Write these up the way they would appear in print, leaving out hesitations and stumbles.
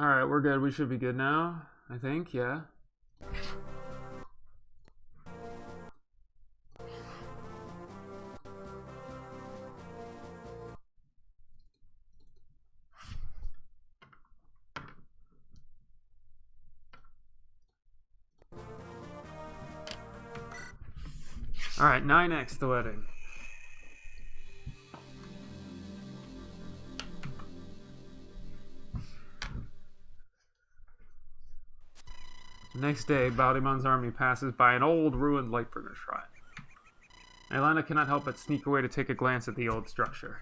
Alright, we're good. We should be good now, I think, yeah. Alright, 9x the wedding. The next day, Baldimon's army passes by an old, ruined Lightbringer shrine. Aelana cannot help but sneak away to take a glance at the old structure.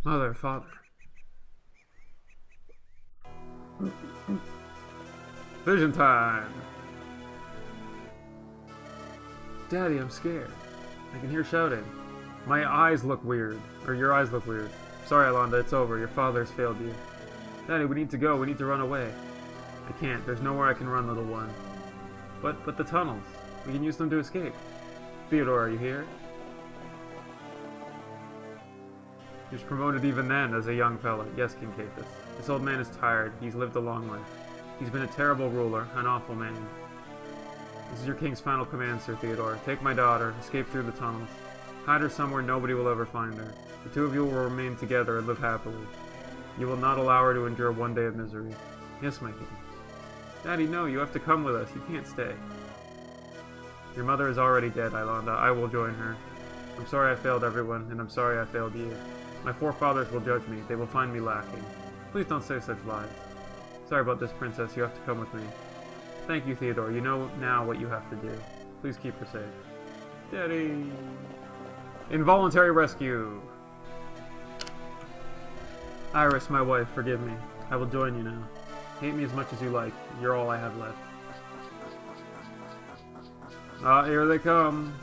Mother, father. Vision time! Daddy, I'm scared. I can hear shouting. My eyes look weird. Or your eyes look weird. Sorry, Alonda, it's over. Your father's failed you. Daddy, we need to go. We need to run away. I can't. There's nowhere I can run, little one. But the tunnels. We can use them to escape. Theodore, are you here? He was promoted even then as a young fellow. Yes, King Cathus. This old man is tired. He's lived a long life. He's been a terrible ruler, an awful man. This is your king's final command, Sir Theodore. Take my daughter, escape through the tunnels. Hide her somewhere nobody will ever find her. The two of you will remain together and live happily. You will not allow her to endure one day of misery. Yes, my king. Daddy, no, you have to come with us. You can't stay. Your mother is already dead, Aelanda. I will join her. I'm sorry I failed everyone, and I'm sorry I failed you. My forefathers will judge me. They will find me lacking. Please don't say such lies. Sorry about this, princess. You have to come with me. Thank you, Theodore. You know now what you have to do. Please keep her safe. Daddy! Involuntary rescue! Iris, my wife, forgive me. I will join you now. Hate me as much as you like. You're all I have left. Ah, here they come.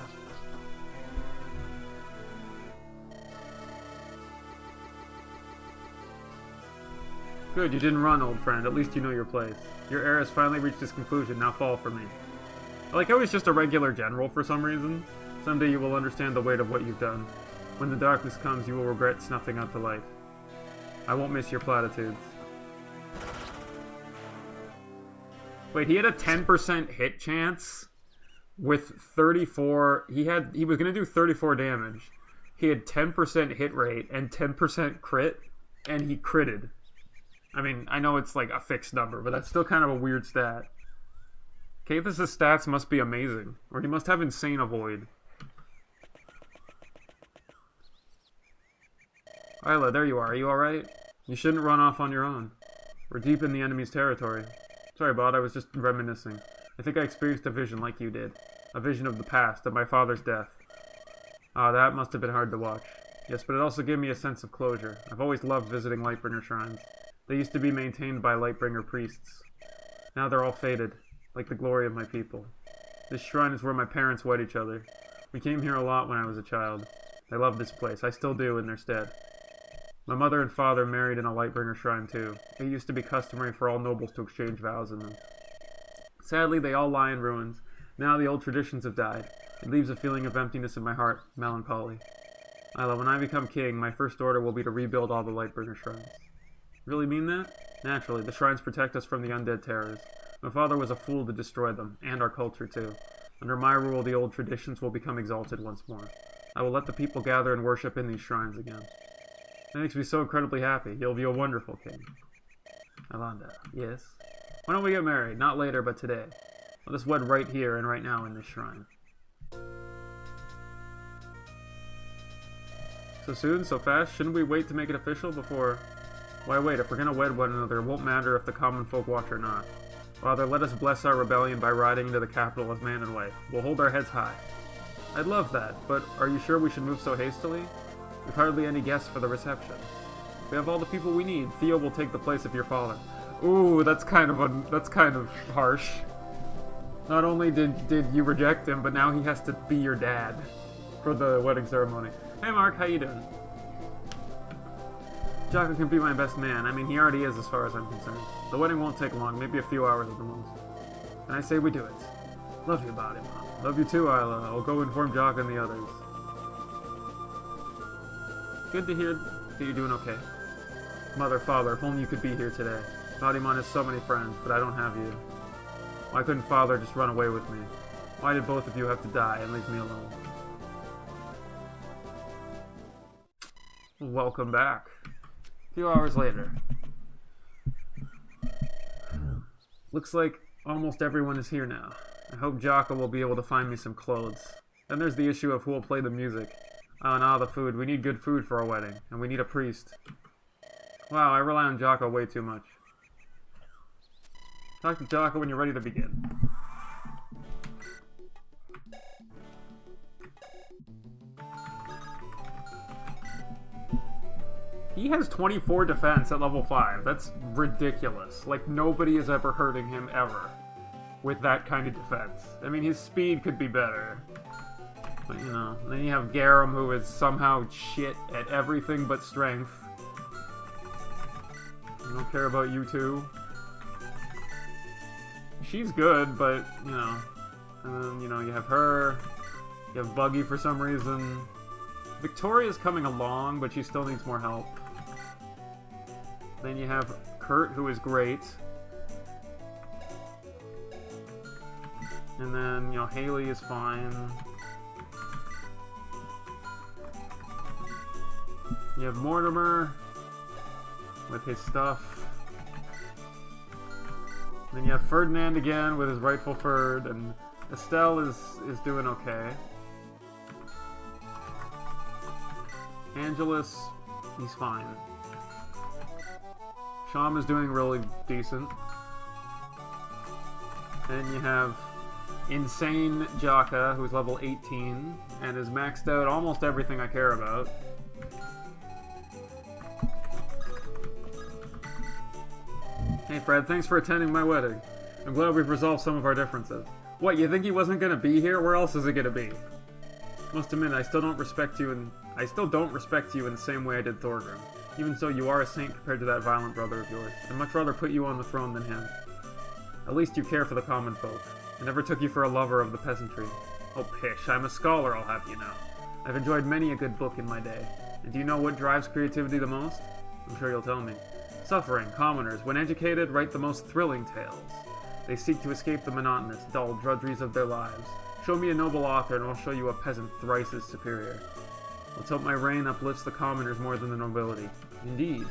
Good, you didn't run, old friend. At least you know your place. Your heir has finally reached his conclusion. Now fall for me. I like how he's just a regular general for some reason. Someday you will understand the weight of what you've done. When the darkness comes, you will regret snuffing out the light. I won't miss your platitudes. Wait, he had a 10% hit chance with 34... He was going to do 34 damage. He had 10% hit rate and 10% crit, and he critted. I mean, I know it's like a fixed number, but that's still kind of a weird stat. Cathus' stats must be amazing, or he must have insane avoid. Isla, there you are. Are you alright? You shouldn't run off on your own. We're deep in the enemy's territory. Sorry, Bod, I was just reminiscing. I think I experienced a vision like you did. A vision of the past, of my father's death. Ah, that must have been hard to watch. Yes, but it also gave me a sense of closure. I've always loved visiting Lightbringer shrines. They used to be maintained by Lightbringer priests. Now they're all faded, like the glory of my people. This shrine is where my parents wed each other. We came here a lot when I was a child. I love this place. I still do in their stead. My mother and father married in a Lightbringer shrine too. It used to be customary for all nobles to exchange vows in them. Sadly, they all lie in ruins. Now the old traditions have died. It leaves a feeling of emptiness in my heart, melancholy. Isla, when I become king, my first order will be to rebuild all the Lightbringer shrines. Really mean that? Naturally, the shrines protect us from the undead terrors. My father was a fool to destroy them, and our culture too. Under my rule, the old traditions will become exalted once more. I will let the people gather and worship in these shrines again. That makes me so incredibly happy. You'll be a wonderful king. Alanda, yes? Why don't we get married? Not later, but today. Let us wed right here and right now in this shrine. So soon? So fast? Shouldn't we wait to make it official before... Why wait? If we're gonna wed one another, it won't matter if the common folk watch or not. Father, let us bless our rebellion by riding into the capital as man and wife. We'll hold our heads high. I'd love that, but are you sure we should move so hastily? We've hardly any guests for the reception. We have all the people we need. Theo will take the place of your father. Ooh, that's kind of harsh. Not only did you reject him, but now he has to be your dad for the wedding ceremony. Hey Mark, how you doing? Jocko can be my best man. I mean, he already is as far as I'm concerned. The wedding won't take long, maybe a few hours at the most. And I say we do it. Love you, Body Mom. Love you too, Isla. I'll go inform Jocko and the others. Good to hear that you're doing okay. Mother, Father, if only you could be here today. Bodymon has so many friends, but I don't have you. Why couldn't Father just run away with me? Why did both of you have to die and leave me alone? Welcome back. A few hours later. Looks like almost everyone is here now. I hope Jocko will be able to find me some clothes. Then there's the issue of who will play the music. Oh, and the food. We need good food for our wedding, and we need a priest. Wow, I rely on Jocko way too much. Talk to Jocko when you're ready to begin. He has 24 defense at level 5. That's ridiculous. Like, nobody is ever hurting him ever with that kind of defense. I mean, his speed could be better. But, you know, then you have Garum, who is somehow shit at everything but strength. I don't care about you two. She's good, but, you know. And then, you know, you have her. You have Buggy for some reason. Victoria's coming along, but she still needs more help. Then you have Kurt, who is great. And then, you know, Haley is fine. You have Mortimer with his stuff. Then you have Ferdinand again with his rightful Ferd, and Estelle is doing okay. Angelus, he's fine. Sham is doing really decent. Then you have Insane Jaka, who's level 18, and has maxed out almost everything I care about. Hey Fred, thanks for attending my wedding. I'm glad we've resolved some of our differences. What, you think he wasn't gonna be here? Where else is he gonna be? Must admit, I still don't respect you in the same way I did Thorgrim. Even so, you are a saint compared to that violent brother of yours. I'd much rather put you on the throne than him. At least you care for the common folk. I never took you for a lover of the peasantry. Oh pish, I'm a scholar, I'll have you know. I've enjoyed many a good book in my day. And do you know what drives creativity the most? I'm sure you'll tell me. Suffering, commoners, when educated, write the most thrilling tales. They seek to escape the monotonous, dull drudgeries of their lives. Show me a noble author, and I'll show you a peasant thrice as superior. Let's hope my reign uplifts the commoners more than the nobility. Indeed.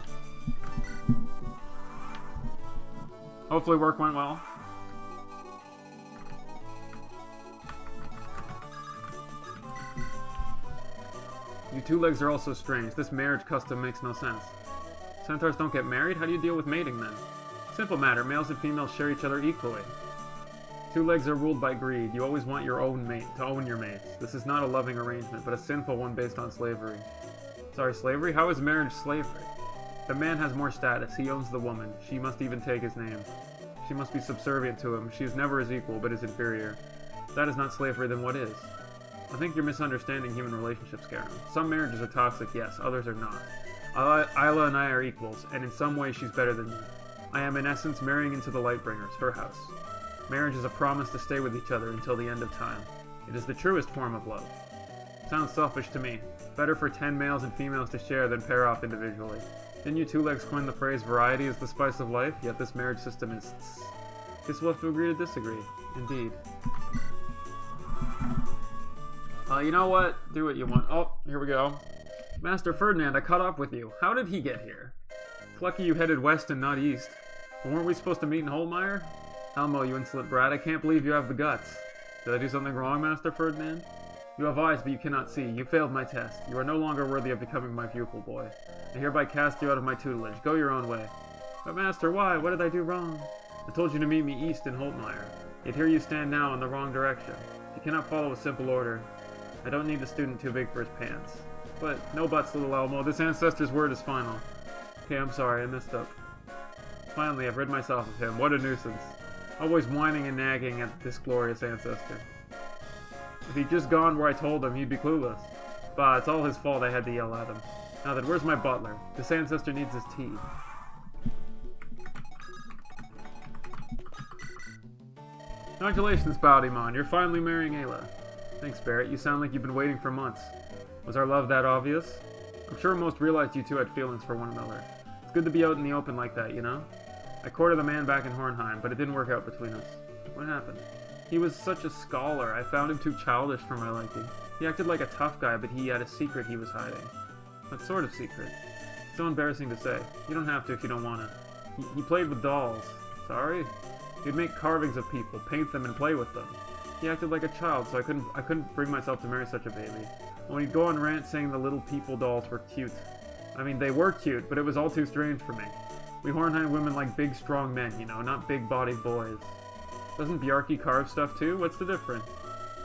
Hopefully work went well. You two legs are also strange. This marriage custom makes no sense. Centaurs don't get married? How do you deal with mating then? Simple matter, males and females share each other equally. Two legs are ruled by greed. You always want your own mate, to own your mates. This is not a loving arrangement, but a sinful one based on slavery. Sorry, slavery? How is marriage slavery? The man has more status. He owns the woman. She must even take his name. She must be subservient to him. She is never his equal, but his inferior. If that is not slavery, then what is? I think you're misunderstanding human relationships, Karen. Some marriages are toxic, yes. Others are not. Isla and I are equals, and in some ways she's better than me. I am in essence marrying into the Lightbringers, her house. Marriage is a promise to stay with each other until the end of time. It is the truest form of love. Sounds selfish to me. Better for 10 males and females to share than pair off individually. Didn't you two legs coin the phrase, variety is the spice of life? Yet this marriage system is... Guess we'll have to agree to disagree. Indeed. You know what? Do what you want. Oh, here we go. Master Ferdinand, I caught up with you. How did he get here? It's lucky you headed west and not east. But weren't we supposed to meet in Holmeyer? Elmo, you insolent brat, I can't believe you have the guts. Did I do something wrong, Master Ferdinand? You have eyes, but you cannot see. You failed my test. You are no longer worthy of becoming my pupil, boy. I hereby cast you out of my tutelage. Go your own way. But Master, why? What did I do wrong? I told you to meet me east in Holtmeyer. Yet here you stand now in the wrong direction. You cannot follow a simple order. I don't need a student too big for his pants. But, no buts, little Elmo. This ancestor's word is final. Okay, I'm sorry, I messed up. Finally, I've rid myself of him. What a nuisance. Always whining and nagging at this glorious ancestor. If he'd just gone where I told him, he'd be clueless. But it's all his fault I had to yell at him. Now then, where's my butler? This ancestor needs his tea. Congratulations, Bowdymon. You're finally marrying Ayla. Thanks, Barrett. You sound like you've been waiting for months. Was our love that obvious? I'm sure most realized you two had feelings for one another. It's good to be out in the open like that, you know? I courted a man back in Hornheim, but it didn't work out between us. What happened? He was such a scholar. I found him too childish for my liking. He acted like a tough guy, but he had a secret he was hiding. What sort of secret? So embarrassing to say. You don't have to if you don't want to. He played with dolls. Sorry? He'd make carvings of people, paint them, and play with them. He acted like a child, so I couldn't bring myself to marry such a baby. When he'd go on rants saying the little people dolls were cute. I mean, they were cute, but it was all too strange for me. We Hornheim women like big, strong men, you know, not big-bodied boys. Doesn't Bjarki carve stuff too? What's the difference?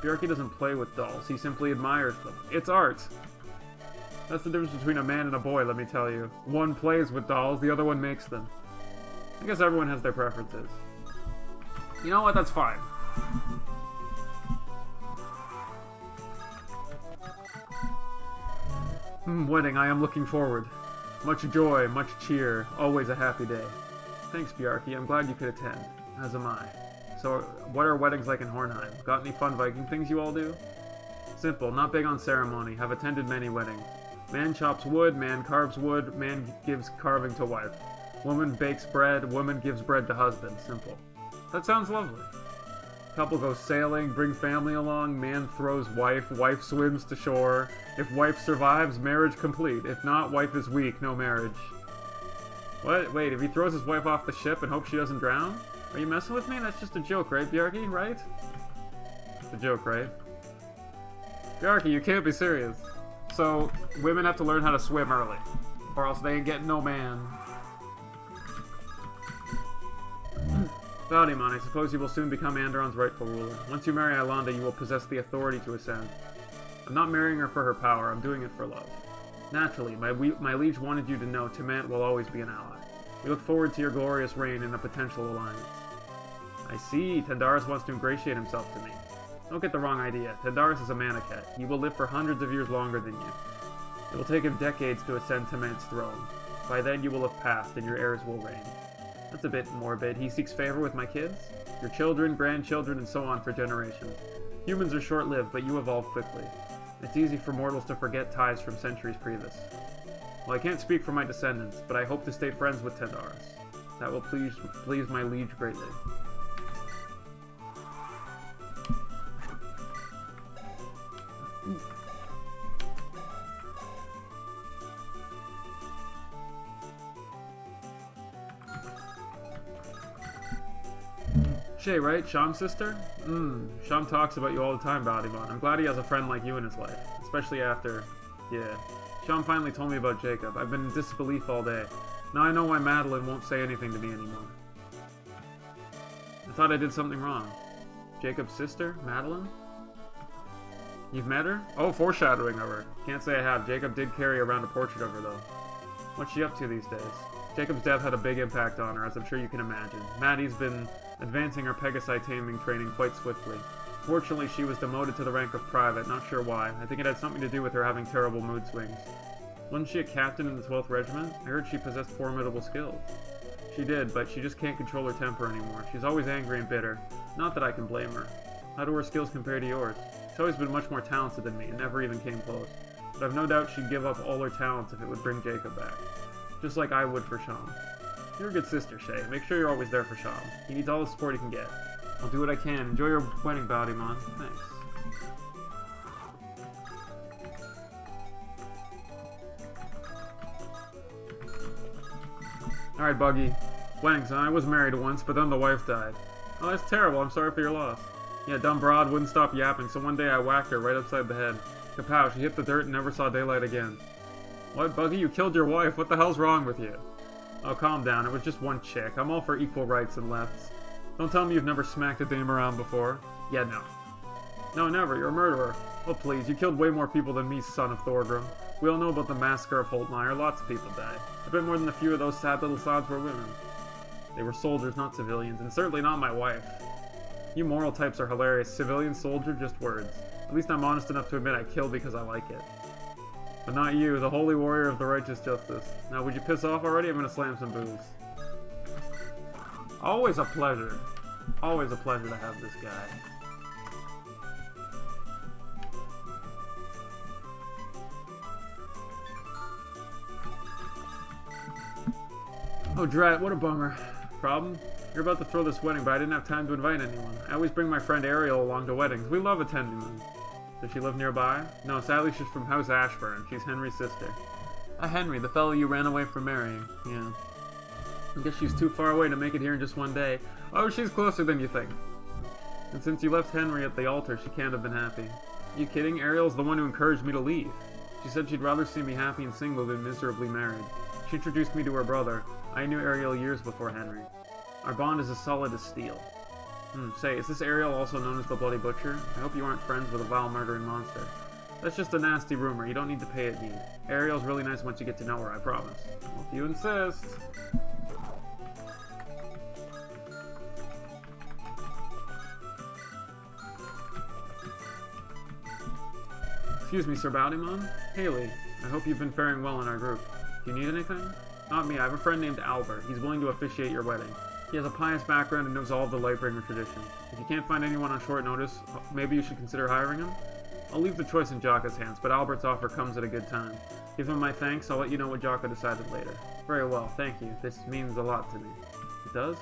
Bjarki doesn't play with dolls, he simply admires them. It's art! That's the difference between a man and a boy, let me tell you. One plays with dolls, the other one makes them. I guess everyone has their preferences. You know what? That's fine. Wedding, I am looking forward. Much joy, much cheer, always a happy day. Thanks, Bjarki, I'm glad you could attend. As am I. So, what are weddings like in Hornheim? Got any fun Viking things you all do? Simple, not big on ceremony, have attended many weddings. Man chops wood, man carves wood, man gives carving to wife. Woman bakes bread, woman gives bread to husband. Simple. That sounds lovely. Couple goes sailing, bring family along, man throws wife, wife swims to shore. If wife survives, marriage complete. If not, wife is weak, no marriage. What? Wait, if he throws his wife off the ship and hopes she doesn't drown? Are you messing with me? That's just a joke, right, Bjarki? Right? It's a joke, right? Bjarki, you can't be serious. So, women have to learn how to swim early. Or else they ain't getting no man. Bowdymon, I suppose you will soon become Andaron's rightful ruler. Once you marry Aelanda, you will possess the authority to ascend. I'm not marrying her for her power, I'm doing it for love. Naturally, my liege wanted you to know Timant will always be an ally. We look forward to your glorious reign and a potential alliance. I see, Tendaris wants to ingratiate himself to me. Don't get the wrong idea, Tendaris is a Maniket. He will live for hundreds of years longer than you. It will take him decades to ascend Timant's throne. By then you will have passed, and your heirs will reign. That's a bit morbid. He seeks favor with my kids? Your children, grandchildren, and so on for generations. Humans are short-lived, but you evolve quickly. It's easy for mortals to forget ties from centuries previous. Well, I can't speak for my descendants, but I hope to stay friends with Tendaris. That will please my liege greatly. Shay, right? Sham's sister? Sham talks about you all the time, Bowdymon. I'm glad he has a friend like you in his life. Especially after... Yeah. Sham finally told me about Jacob. I've been in disbelief all day. Now I know why Madeline won't say anything to me anymore. I thought I did something wrong. Jacob's sister? Madeline? You've met her? Oh, foreshadowing of her. Can't say I have. Jacob did carry around a portrait of her, though. What's she up to these days? Jacob's death had a big impact on her, as I'm sure you can imagine. Maddie's been advancing her Pegasi taming training quite swiftly. Fortunately, she was demoted to the rank of private, not sure why. I think it had something to do with her having terrible mood swings. Wasn't she a captain in the 12th Regiment? I heard she possessed formidable skills. She did, but she just can't control her temper anymore. She's always angry and bitter. Not that I can blame her. How do her skills compare to yours? She's always been much more talented than me, and never even came close. But I've no doubt she'd give up all her talents if it would bring Jacob back. Just like I would for Sham. You're a good sister, Shay. Make sure you're always there for Sham. He needs all the support he can get. I'll do what I can. Enjoy your wedding, Bowdymon. Thanks. Alright, Buggy. Wedding, son. I was married once, but then the wife died. Oh, that's terrible. I'm sorry for your loss. Yeah, dumb broad wouldn't stop yapping, so one day I whacked her right upside the head. Kapow, she hit the dirt and never saw daylight again. What, Buggy? You killed your wife? What the hell's wrong with you? Oh, calm down. It was just one chick. I'm all for equal rights and lefts. Don't tell me you've never smacked a dame around before. Yeah, no. No, never. You're a murderer. Oh, please. You killed way more people than me, son of Thorgrim. We all know about the massacre of Holtmeyer. Lots of people died. I bet more than a few of those sad little sods were women. They were soldiers, not civilians, and certainly not my wife. You moral types are hilarious. Civilian, soldier, just words. At least I'm honest enough to admit I killed because I like it. But not you, the holy warrior of the righteous justice. Now, would you piss off already? I'm gonna slam some booze. Always a pleasure. Always a pleasure to have this guy. Oh, drat, what a bummer. Problem? You're about to throw this wedding, but I didn't have time to invite anyone. I always bring my friend Ariel along to weddings. We love attending them. Does she live nearby? No, sadly she's from House Ashburn. She's Henry's sister. Henry, the fellow you ran away from marrying. Yeah. I guess she's too far away to make it here in just one day. Oh, she's closer than you think. And since you left Henry at the altar, she can't have been happy. Are you kidding? Ariel's the one who encouraged me to leave. She said she'd rather see me happy and single than miserably married. She introduced me to her brother. I knew Ariel years before Henry. Our bond is as solid as steel. Say, is this Ariel also known as the Bloody Butcher? I hope you aren't friends with a vile murdering monster. That's just a nasty rumor. You don't need to pay it heed. Ariel's really nice once you get to know her, I promise. Well, if you insist. Excuse me, Sir Bowdyman? Haley, I hope you've been faring well in our group. Do you need anything? Not me, I have a friend named Albert. He's willing to officiate your wedding. He has a pious background and knows all of the Lightbringer traditions. If you can't find anyone on short notice, maybe you should consider hiring him? I'll leave the choice in Jocka's hands, but Albert's offer comes at a good time. Give him my thanks, I'll let you know what Jocka decided later. Very well, thank you. This means a lot to me. It does?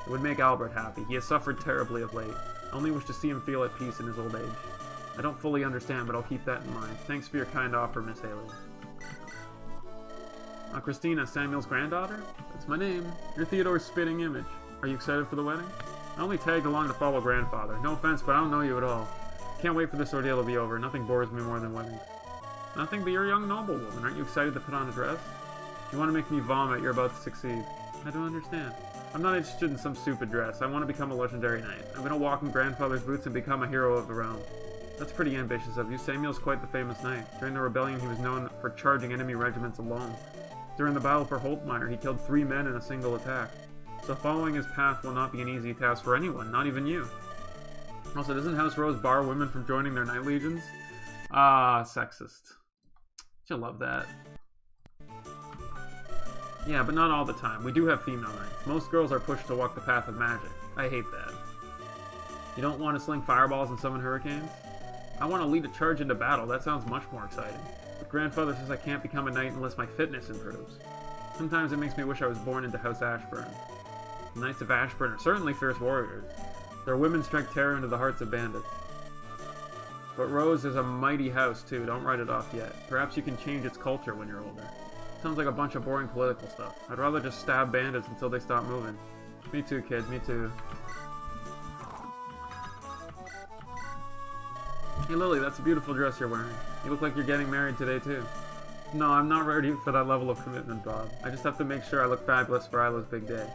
It would make Albert happy. He has suffered terribly of late. I only wish to see him feel at peace in his old age. I don't fully understand, but I'll keep that in mind. Thanks for your kind offer, Miss Haley. Christina, Samuel's granddaughter? That's my name. You're Theodore's spitting image. Are you excited for the wedding? I only tagged along to follow grandfather. No offense, but I don't know you at all. Can't wait for this ordeal to be over. Nothing bores me more than weddings. Nothing, but you're a young noblewoman. Aren't you excited to put on a dress? If you want to make me vomit, you're about to succeed. I don't understand. I'm not interested in some stupid dress. I want to become a legendary knight. I'm going to walk in grandfather's boots and become a hero of the realm. That's pretty ambitious of you. Samuel's quite the famous knight. During the rebellion, he was known for charging enemy regiments alone. During the battle for Holtmeyer, he killed 3 men in a single attack. So following his path will not be an easy task for anyone, not even you. Also, doesn't House Rose bar women from joining their knight legions? Ah, sexist. She'll love that. Yeah, but not all the time. We do have female knights. Most girls are pushed to walk the path of magic. I hate that. You don't want to sling fireballs and summon hurricanes? I want to lead a charge into battle. That sounds much more exciting. But grandfather says I can't become a knight unless my fitness improves. Sometimes it makes me wish I was born into House Ashburn. The Knights of Ashburn are certainly fierce warriors. Their women strike terror into the hearts of bandits. But Rose is a mighty house, too. Don't write it off yet. Perhaps you can change its culture when you're older. Sounds like a bunch of boring political stuff. I'd rather just stab bandits until they stop moving. Me too, kid. Me too. Hey, Lily, that's a beautiful dress you're wearing. You look like you're getting married today, too. No, I'm not ready for that level of commitment, Bob. I just have to make sure I look fabulous for Isla's big day.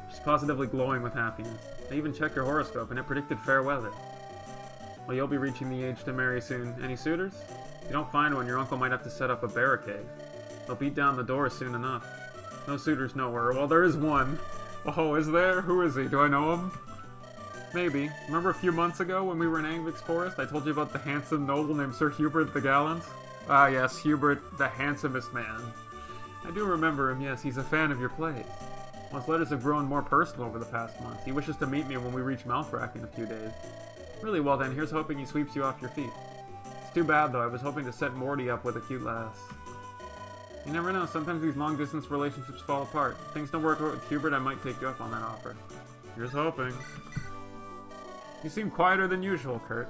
She's positively glowing with happiness. I even checked her horoscope, and it predicted fair weather. Well, you'll be reaching the age to marry soon. Any suitors? If you don't find one, your uncle might have to set up a barricade. They'll beat down the door soon enough. No suitors know her. Well, there is one. Oh, is there? Who is he? Do I know him? Maybe. Remember a few months ago when we were in Angvik's forest, I told you about the handsome noble named Sir Hubert the Gallant? Ah, yes, Hubert, the handsomest man. I do remember him, yes, he's a fan of your plays. Well, his letters have grown more personal over the past month. He wishes to meet me when we reach Malfrak in a few days. Really, well then, here's hoping he sweeps you off your feet. It's too bad, though. I was hoping to set Morty up with a cute lass. You never know. Sometimes these long-distance relationships fall apart. If things don't work out with Hubert, I might take you up on that offer. Here's hoping. You seem quieter than usual, Kurt.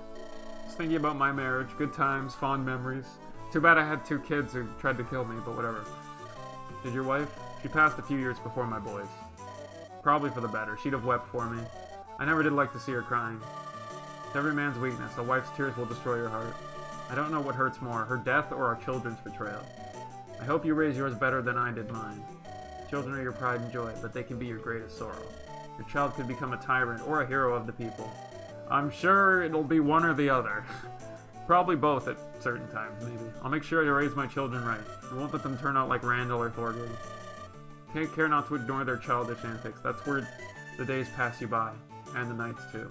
Just thinking about my marriage, good times, fond memories. Too bad I had 2 kids who tried to kill me, but whatever. Did your wife? She passed a few years before my boys. Probably for the better. She'd have wept for me. I never did like to see her crying. It's every man's weakness. A wife's tears will destroy your heart. I don't know what hurts more, her death or our children's betrayal. I hope you raise yours better than I did mine. Children are your pride and joy, but they can be your greatest sorrow. Your child could become a tyrant or a hero of the people. I'm sure it'll be one or the other. Probably both at certain times, maybe. I'll make sure to raise my children right. I won't let them turn out like Randall or Thorgrim. Take care not to ignore their childish antics. That's where the days pass you by. And the nights, too.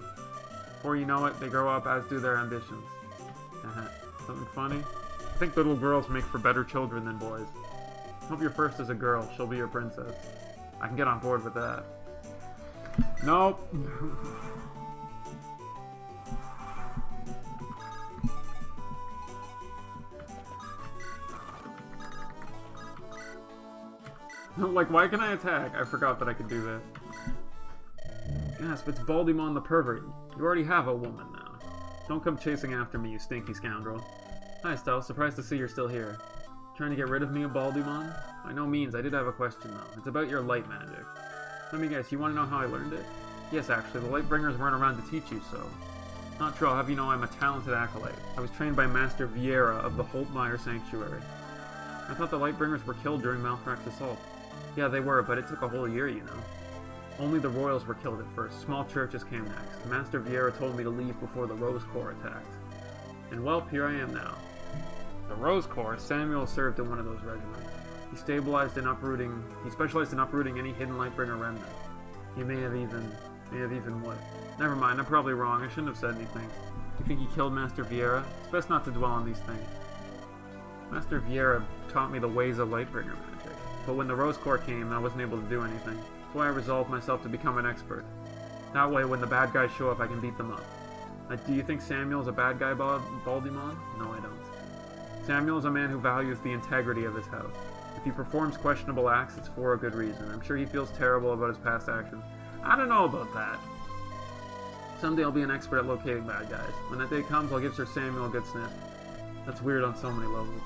Before you know it, they grow up, as do their ambitions. Something funny? I think little girls make for better children than boys. Hope your first is a girl. She'll be your princess. I can get on board with that. Nope. Like, why can I attack? I forgot that I could do that. Gasp, it's Baldimon the pervert. You already have a woman now. Don't come chasing after me, you stinky scoundrel. Hi, Stella. Surprised to see you're still here. Trying to get rid of me, Baldimon? By no means. I did have a question, though. It's about your light magic. Let me guess, you want to know how I learned it? Yes, actually. The Lightbringers weren't around to teach you, so... Not true, I'll have you know I'm a talented acolyte. I was trained by Master Vieira of the Holtmeyer Sanctuary. I thought the Lightbringers were killed during Malfrac's assault. Yeah, they were, but it took a whole year, you know. Only the royals were killed at first. Small churches came next. Master Vieira told me to leave before the Rose Corps attacked. And well, here I am now. The Rose Corps, Samuel served in one of those regiments. He specialized in uprooting any hidden Lightbringer remnant. He may have even what? Never mind, I'm probably wrong. I shouldn't have said anything. You think he killed Master Vieira? It's best not to dwell on these things. Master Vieira taught me the ways of Lightbringer magic. But when the Rose Corps came, I wasn't able to do anything. That's why I resolved myself to become an expert. That way, when the bad guys show up, I can beat them up. Do you think Samuel's a bad guy, Baldimon? No, I don't. Samuel is a man who values the integrity of his house. If he performs questionable acts, it's for a good reason. I'm sure he feels terrible about his past actions. I don't know about that. Someday I'll be an expert at locating bad guys. When that day comes, I'll give Sir Samuel a good sniff. That's weird on so many levels.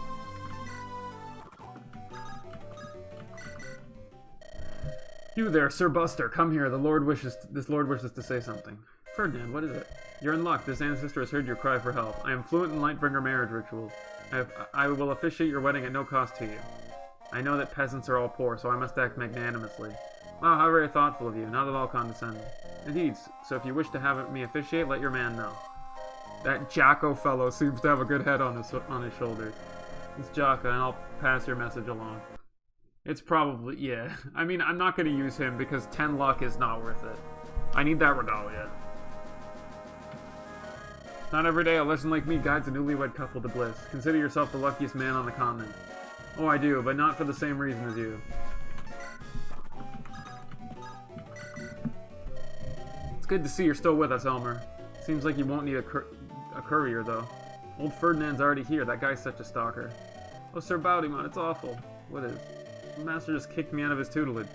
You there, Sir Buster, come here. This lord wishes to say something. Ferdinand, what is it? You're in luck. This ancestor has heard your cry for help. I am fluent in Lightbringer marriage rituals. I will officiate your wedding at no cost to you. I know that peasants are all poor, so I must act magnanimously. Wow, how very thoughtful of you. Not at all condescending. Indeed, so if you wish to have me officiate, let your man know. That Jocko fellow seems to have a good head on his shoulders. It's Jocko, and I'll pass your message along. It's probably, yeah. I mean, I'm not going to use him because 10 luck is not worth it. I need that regalia. Not every day a legend like me guides a newlywed couple to bliss. Consider yourself the luckiest man on the continent. Oh, I do, but not for the same reason as you. It's good to see you're still with us, Elmer. Seems like you won't need a courier, though. Old Ferdinand's already here. That guy's such a stalker. Oh, Sir Baldimon, it's awful. What is? The master just kicked me out of his tutelage.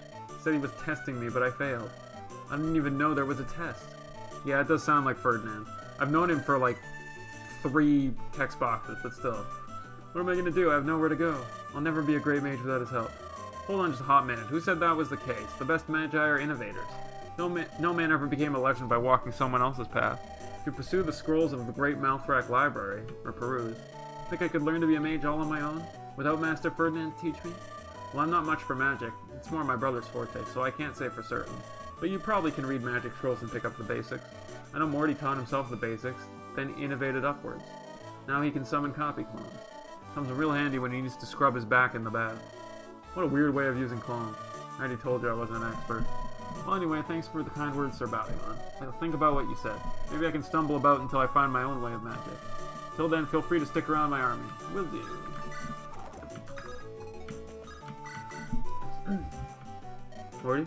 Said he was testing me, but I failed. I didn't even know there was a test. Yeah, it does sound like Ferdinand. I've known him for like 3 text boxes, but still. What am I going to do? I have nowhere to go. I'll never be a great mage without his help. Hold on just a hot minute. Who said that was the case? The best magi are innovators. No man ever became a legend by walking someone else's path. If you pursue the scrolls of the great Malfrac library, or peruse, think I could learn to be a mage all on my own? Without Master Ferdinand to teach me? Well, I'm not much for magic. It's more my brother's forte, so I can't say for certain. But you probably can read magic scrolls and pick up the basics. I know Morty taught himself the basics, then innovated upwards. Now he can summon copy clones. Comes real handy when he needs to scrub his back in the bath. What a weird way of using clones. I already told you I wasn't an expert. Well, anyway, thanks for the kind words, Sir Baldimon. I'll think about what you said. Maybe I can stumble about until I find my own way of magic. Till then, feel free to stick around my army. Will do. Morty?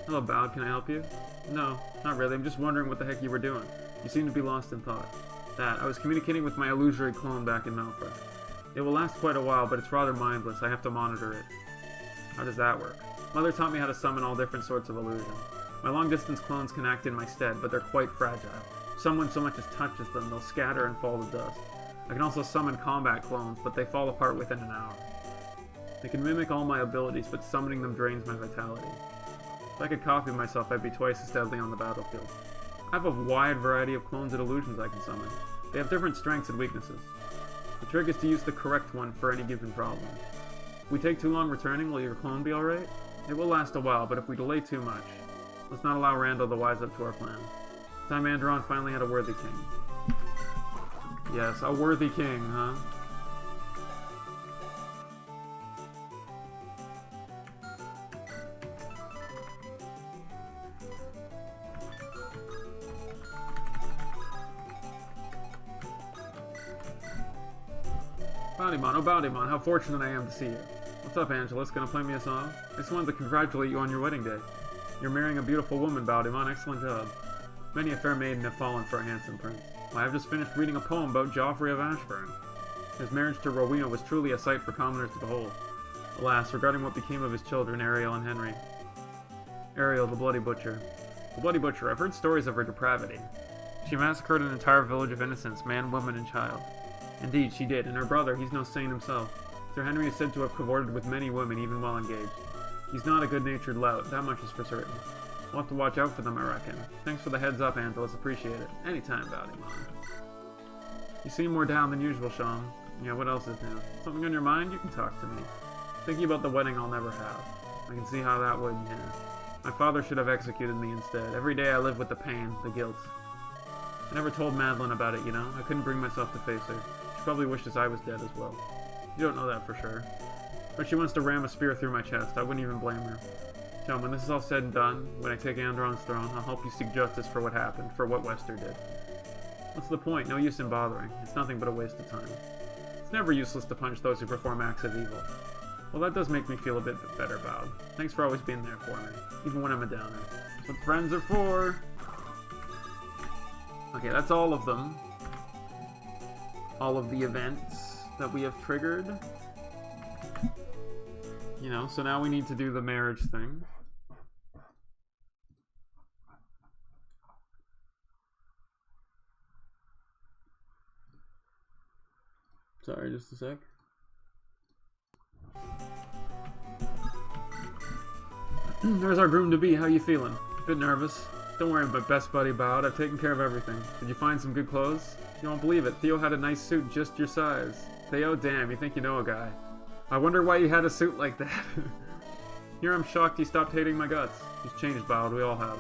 Hello, Bowd. Can I help you? No, not really. I'm just wondering what the heck you were doing. You seem to be lost in thought. I was communicating with my illusory clone back in Malfra. It will last quite a while, but it's rather mindless. I have to monitor it. How does that work? Mother taught me how to summon all different sorts of illusions. My long-distance clones can act in my stead, but they're quite fragile. If someone so much as touches them, they'll scatter and fall to dust. I can also summon combat clones, but they fall apart within an hour. They can mimic all my abilities, but summoning them drains my vitality. If I could copy myself, I'd be twice as deadly on the battlefield. I have a wide variety of clones and illusions I can summon. They have different strengths and weaknesses. The trick is to use the correct one for any given problem. If we take too long returning, will your clone be alright? It will last a while, but if we delay too much, let's not allow Randall to wise up to our plan. Time Andaron finally had a worthy king. Yes, a worthy king, huh? Bodymon, oh Bodymon, how fortunate I am to see you. What's up, Angelus? Gonna play me a song? I just wanted to congratulate you on your wedding day. You're marrying a beautiful woman, Bodymon. Excellent job. Many a fair maiden have fallen for a handsome prince. Why, I've just finished reading a poem about Joffrey of Ashburn. His marriage to Rowena was truly a sight for commoners to behold. Alas, regarding what became of his children, Ariel and Henry. Ariel, the Bloody Butcher. The Bloody Butcher, I've heard stories of her depravity. She massacred an entire village of innocents, man, woman, and child. Indeed, she did, and her brother, he's no saint himself. Sir Henry is said to have cavorted with many women, even while engaged. He's not a good-natured lout, that much is for certain. We'll have to watch out for them, I reckon. Thanks for the heads up, Angelus, appreciate it. Anytime, Bodymon. You seem more down than usual, Sean. Yeah, what else is new? Something on your mind? You can talk to me. Thinking about the wedding I'll never have. I can see how that would, yeah. My father should have executed me instead. Every day I live with the pain, the guilt. I never told Madeline about it, you know? I couldn't bring myself to face her. She probably wishes I was dead as well. You don't know that for sure. But she wants to ram a spear through my chest. I wouldn't even blame her. John, when this is all said and done, when I take Andaron's throne, I'll help you seek justice for what happened, for what Wester did. What's the point? No use in bothering. It's nothing but a waste of time. It's never useless to punish those who perform acts of evil. Well, that does make me feel a bit better, Bob. Thanks for always being there for me, even when I'm a downer. That's what friends are for! Okay, that's all of them. All of the events that we have triggered. You know, so now we need to do the marriage thing. Sorry, just a sec. There's our groom-to-be. How you feeling? Bit nervous. Don't worry, my best buddy Bowd. I've taken care of everything. Did you find some good clothes? You won't believe it. Theo had a nice suit just your size. Theo, damn, you think you know a guy. I wonder why you had a suit like that. Here I'm shocked he stopped hating my guts. He's changed, Bowd. We all have.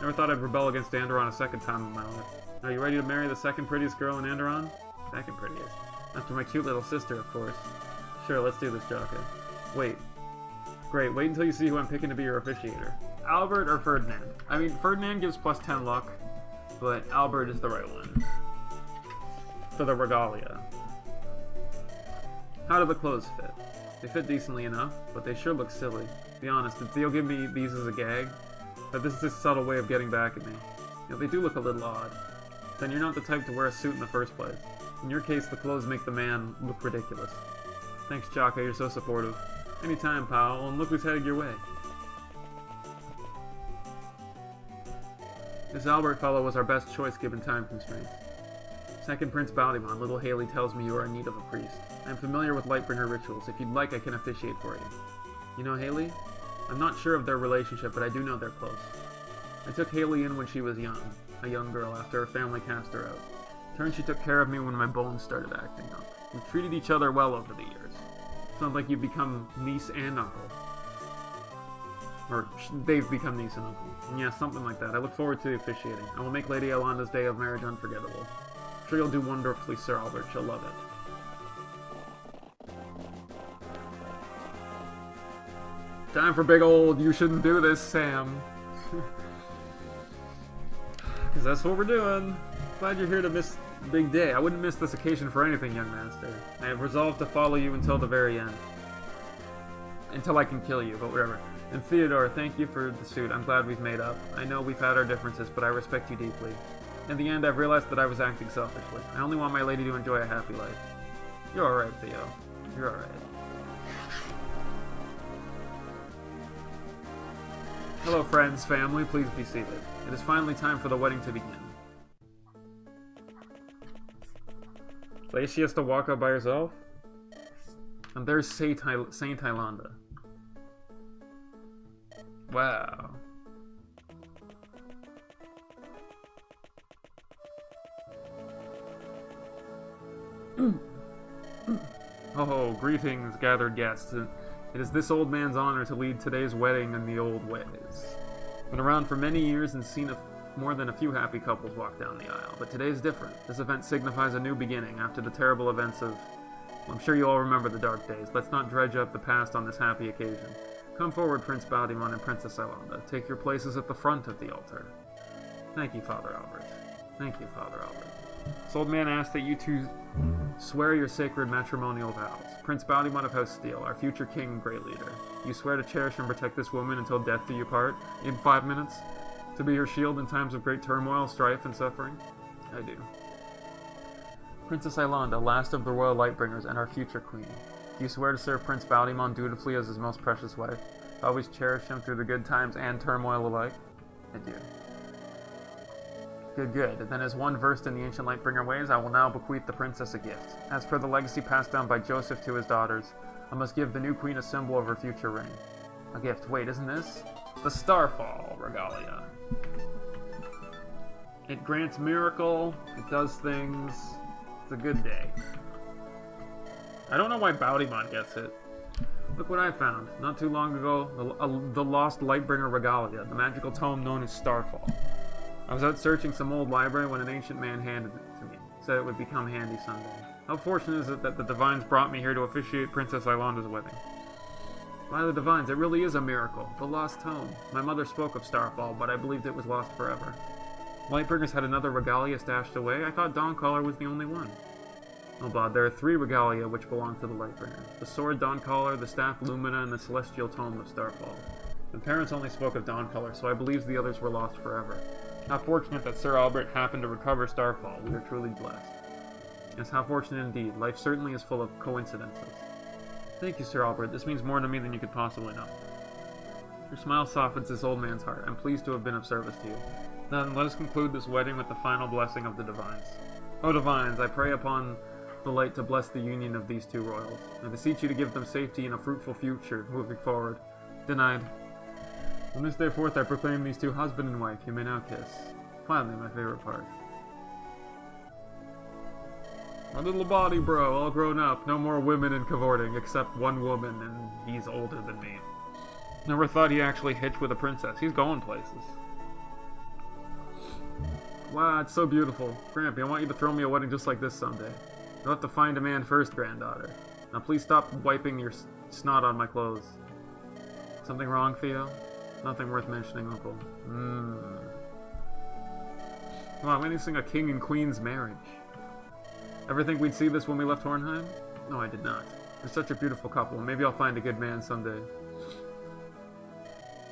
Never thought I'd rebel against Andaron a second time in my life. Are you ready to marry the second prettiest girl in Andaron? Second prettiest. After my cute little sister, of course. Sure, let's do this, Jocko. Wait. Great, wait until you see who I'm picking to be your officiator. Albert or Ferdinand? I mean, Ferdinand gives plus 10 luck, but Albert is the right one. For the regalia. How do the clothes fit? They fit decently enough, but they sure look silly. Be honest, did Theo give me these as a gag? But this is a subtle way of getting back at me. You know, they do look a little odd. Then you're not the type to wear a suit in the first place. In your case, the clothes make the man look ridiculous. Thanks, Chaka, you're so supportive. Anytime, pal, and look who's headed your way. This Albert fellow was our best choice given time constraints. Second Prince Bodymon, little Haley tells me you are in need of a priest. I am familiar with Lightbringer rituals. If you'd like, I can officiate for you. You know Haley? I'm not sure of their relationship, but I do know they're close. I took Haley in when she was young, a young girl, after her family cast her out. In turn, she took care of me when my bones started acting up. We treated each other well over the years. Sounds like you've become niece and uncle. Or they've become niece and uncle. Yeah, something like that. I look forward to officiating. I will make Lady Yolanda's day of marriage unforgettable. I'm sure you'll do wonderfully, Sir Albert. She'll love it. Time for big old you shouldn't do this, Sam. Because that's what we're doing. Glad you're here to miss the big day. I wouldn't miss this occasion for anything, young master. I have resolved to follow you until the very end. Until I can kill you, but whatever. And Theodore, thank you for the suit. I'm glad we've made up. I know we've had our differences, but I respect you deeply. In the end, I've realized that I was acting selfishly. I only want my lady to enjoy a happy life. You're alright, Theo. You're alright. Hello, friends, family. Please be seated. It is finally time for the wedding to begin. Like she has to walk up by herself? And there's Saint Hylanda. Wow. Oh, greetings, gathered guests. It is this old man's honor to lead today's wedding in the old ways. Been around for many years and seen more than a few happy couples walk down the aisle, but today is different. This event signifies a new beginning after the terrible events of... Well, I'm sure you all remember the dark days. Let's not dredge up the past on this happy occasion. Come forward, Prince Bodymon and Princess Hylanda. Take your places at the front of the altar. Thank you, Father Albert. Thank you, Father Albert. This old man asks that you two swear your sacred matrimonial vows. Prince Baltimon of House Steel, our future king and great leader. You swear to cherish and protect this woman until death do you part, in 5 minutes? To be her shield in times of great turmoil, strife, and suffering? I do. Princess Ailanda, last of the royal Lightbringers and our future queen. Do you swear to serve Prince Baltimon dutifully as his most precious wife? To always cherish him through the good times and turmoil alike? I do. Good, good. Then as one versed in the ancient Lightbringer ways, I will now bequeath the princess a gift. As per the legacy passed down by Joseph to his daughters, I must give the new queen a symbol of her future reign. A gift. Wait, isn't this? The Starfall Regalia. It grants miracle, it does things, it's a good day. I don't know why Baltimon gets it. Look what I found. Not too long ago, the Lost Lightbringer Regalia, the magical tome known as Starfall. I was out searching some old library when an ancient man handed it to me. Said it would become handy someday. How fortunate is it that the Divines brought me here to officiate Princess Ailanda's wedding? By the Divines, it really is a miracle. The lost tome. My mother spoke of Starfall, but I believed it was lost forever. Lightbringers had another regalia stashed away. I thought Dawncaller was the only one. Oh, Bod, there are 3 regalia which belong to the Lightbringer. The Sword Dawncaller, the Staff Lumina, and the Celestial Tome of Starfall. My parents only spoke of Dawncaller, so I believed the others were lost forever. How fortunate that Sir Albert happened to recover Starfall. We are truly blessed. Yes, how fortunate indeed. Life certainly is full of coincidences. Thank you, Sir Albert. This means more to me than you could possibly know. Your smile softens this old man's heart. I'm pleased to have been of service to you. Then let us conclude this wedding with the final blessing of the Divines. O Divines, I pray upon the light to bless the union of these 2 royals. I beseech you to give them safety and a fruitful future moving forward. Denied. From this day forth I proclaim these 2 husband and wife. You may now kiss. Finally, my favorite part. My little body bro, all grown up. No more women and cavorting, except one woman, and he's older than me. Never thought he actually hitched with a princess. He's going places. Wow, it's so beautiful. Grampy, I want you to throw me a wedding just like this someday. You'll have to find a man first, granddaughter. Now please stop wiping your snot on my clothes. Something wrong, Theo? Nothing worth mentioning, Uncle. Come on, when do you sing a king and queen's marriage? Ever think we'd see this when we left Hornheim? No, I did not. They're such a beautiful couple. Maybe I'll find a good man someday.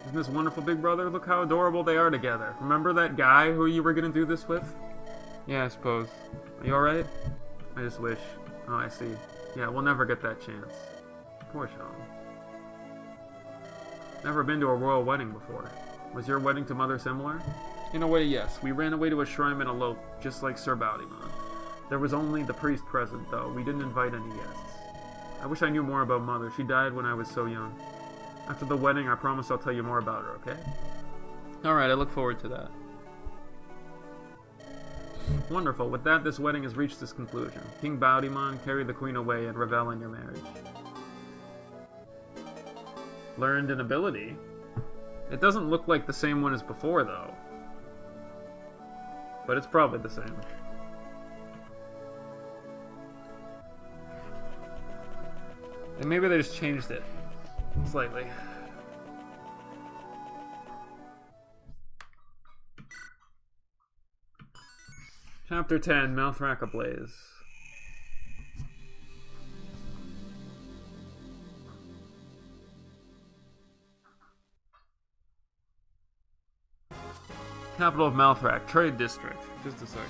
Isn't this wonderful, big brother? Look how adorable they are together. Remember that guy who you were gonna do this with? Yeah, I suppose. Are you alright? I just wish. Oh, I see. Yeah, we'll never get that chance. Poor Sean. Never been to a royal wedding before. Was your wedding to Mother similar? In a way, yes. We ran away to a shrine and eloped, just like Sir Baltimon. There was only the priest present, though. We didn't invite any guests. I wish I knew more about Mother. She died when I was so young. After the wedding, I promise I'll tell you more about her, okay? Alright, I look forward to that. Wonderful. With that, this wedding has reached its conclusion. King Baltimon, carry the queen away and revel in your marriage. Learned an ability. It doesn't look like the same one as before, though. But it's probably the same. And maybe they just changed it slightly. Chapter 10, Malthrak Ablaze. Capital of Malthrak, Trade District. Just a sec.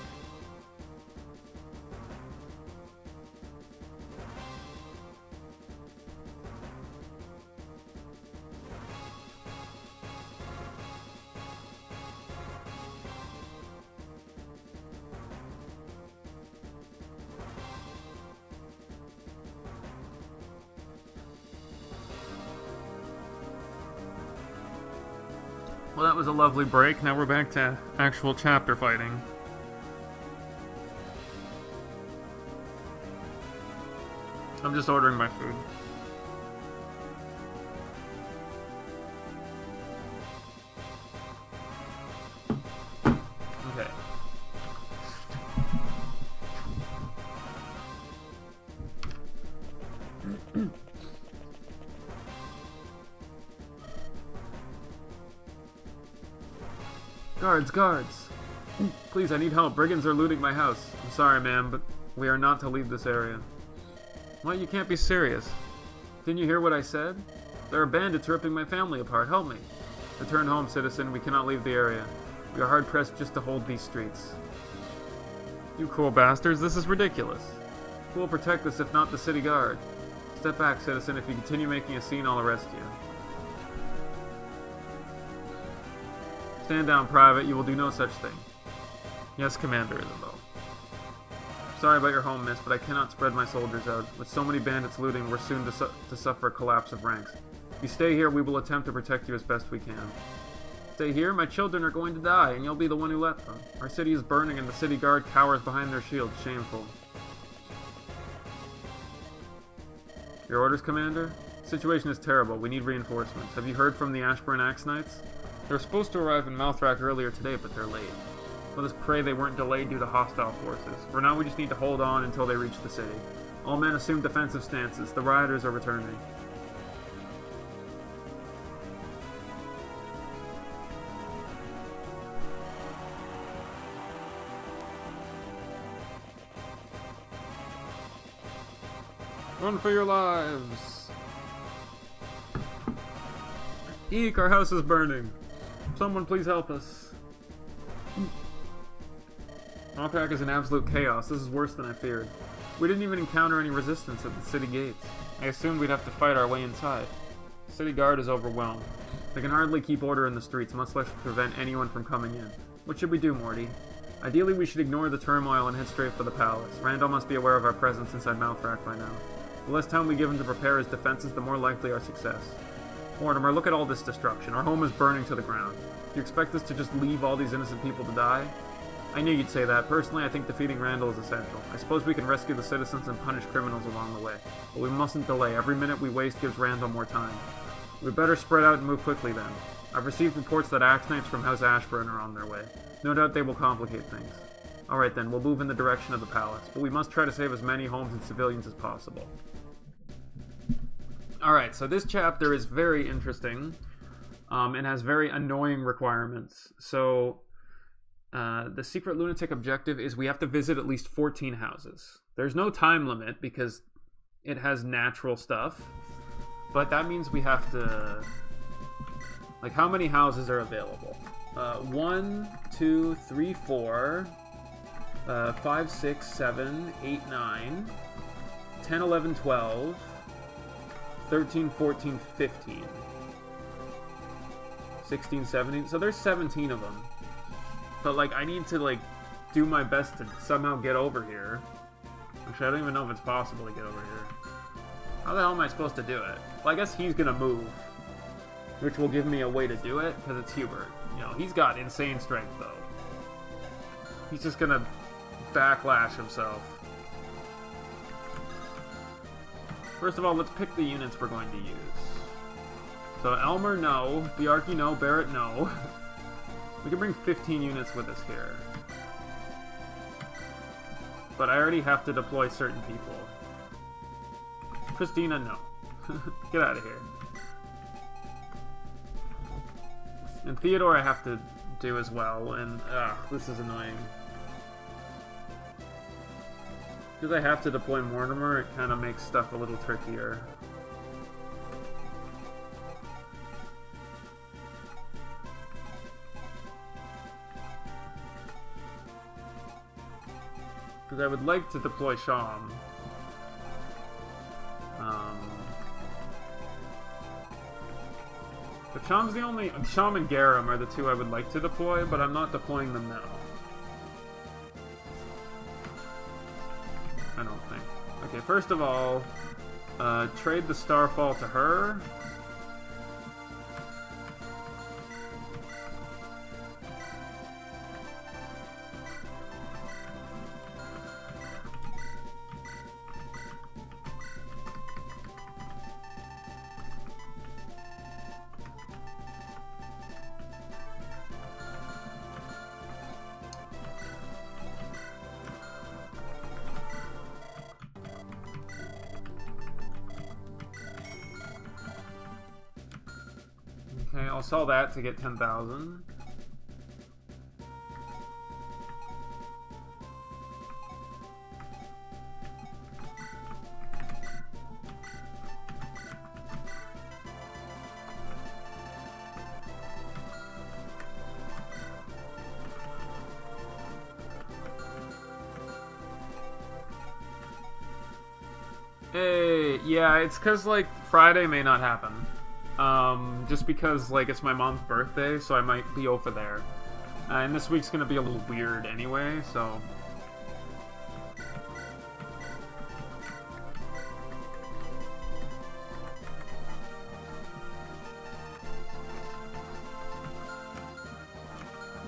Well, that was a lovely break. Now we're back to actual chapter fighting. I'm just ordering my food. Okay. Guards, guards! Please, I need help. Brigands are looting my house. I'm sorry, man, but we are not to leave this area. What? You can't be serious. Didn't you hear what I said? There are bandits ripping my family apart. Help me. Return home, citizen. We cannot leave the area. We are hard-pressed just to hold these streets. You cruel bastards. This is ridiculous. Who will protect us if not the city guard? Step back, citizen. If you continue making a scene, I'll arrest you. Stand down, private. You will do no such thing. Yes, Commander Isabel. Sorry about your home, miss, but I cannot spread my soldiers out. With so many bandits looting, we're soon to suffer a collapse of ranks. If you stay here, we will attempt to protect you as best we can. Stay here? My children are going to die, and you'll be the one who let them. Our city is burning, and the city guard cowers behind their shields. Shameful. Your orders, Commander? The situation is terrible. We need reinforcements. Have you heard from the Ashburn Axe Knights? They were supposed to arrive in Malthrak earlier today, but they're late. Let us pray they weren't delayed due to hostile forces. For now, we just need to hold on until they reach the city. All men assume defensive stances. The rioters are returning. Run for your lives! Eek, our house is burning. Someone please help us. Malthrak is in absolute chaos. This is worse than I feared. We didn't even encounter any resistance at the city gates. I assumed we'd have to fight our way inside. The city guard is overwhelmed. They can hardly keep order in the streets, much less prevent anyone from coming in. What should we do, Morty? Ideally, we should ignore the turmoil and head straight for the palace. Randall must be aware of our presence inside Malthrak by now. The less time we give him to prepare his defenses, the more likely our success. Mortimer, look at all this destruction. Our home is burning to the ground. Do you expect us to just leave all these innocent people to die? I knew you'd say that. Personally, I think defeating Randall is essential. I suppose we can rescue the citizens and punish criminals along the way. But we mustn't delay. Every minute we waste gives Randall more time. We'd better spread out and move quickly then. I've received reports that Axe Knights from House Ashburn are on their way. No doubt they will complicate things. Alright then, we'll move in the direction of the palace. But we must try to save as many homes and civilians as possible. Alright, so this chapter is very interesting. And has very annoying requirements. So... the secret lunatic objective is we have to visit at least 14 houses. There's no time limit because it has natural stuff. But that means we have to... Like, how many houses are available? 1, 2, 3, 4, 5, 6, 7, 8, 9, 10, 11, 12, 13, 14, 15, 16, 17. So there's 17 of them. But, like, I need to, like, do my best to somehow get over here. Actually, I don't even know if it's possible to get over here. How the hell am I supposed to do it? Well, I guess he's gonna move. Which will give me a way to do it, because it's Hubert. You know, he's got insane strength, though. He's just gonna backlash himself. First of all, let's pick the units we're going to use. So, Elmer, no. Bjarki, no. Barrett, no. We can bring 15 units with us here. But I already have to deploy certain people. Christina, no. Get out of here. And Theodore I have to do as well, and this is annoying. Because I have to deploy Mortimer, it kind of makes stuff a little trickier. Because I would like to deploy Sham. But Sham's the only... Sham and Garam are the two I would like to deploy, but I'm not deploying them now. I don't think. Okay, first of all, trade the Starfall to her. Okay, I'll sell that to get 10,000. Hey, yeah, it's because, like, Friday may not happen. Just because, like, it's my mom's birthday, so I might be over there. And this week's gonna be a little weird anyway, so...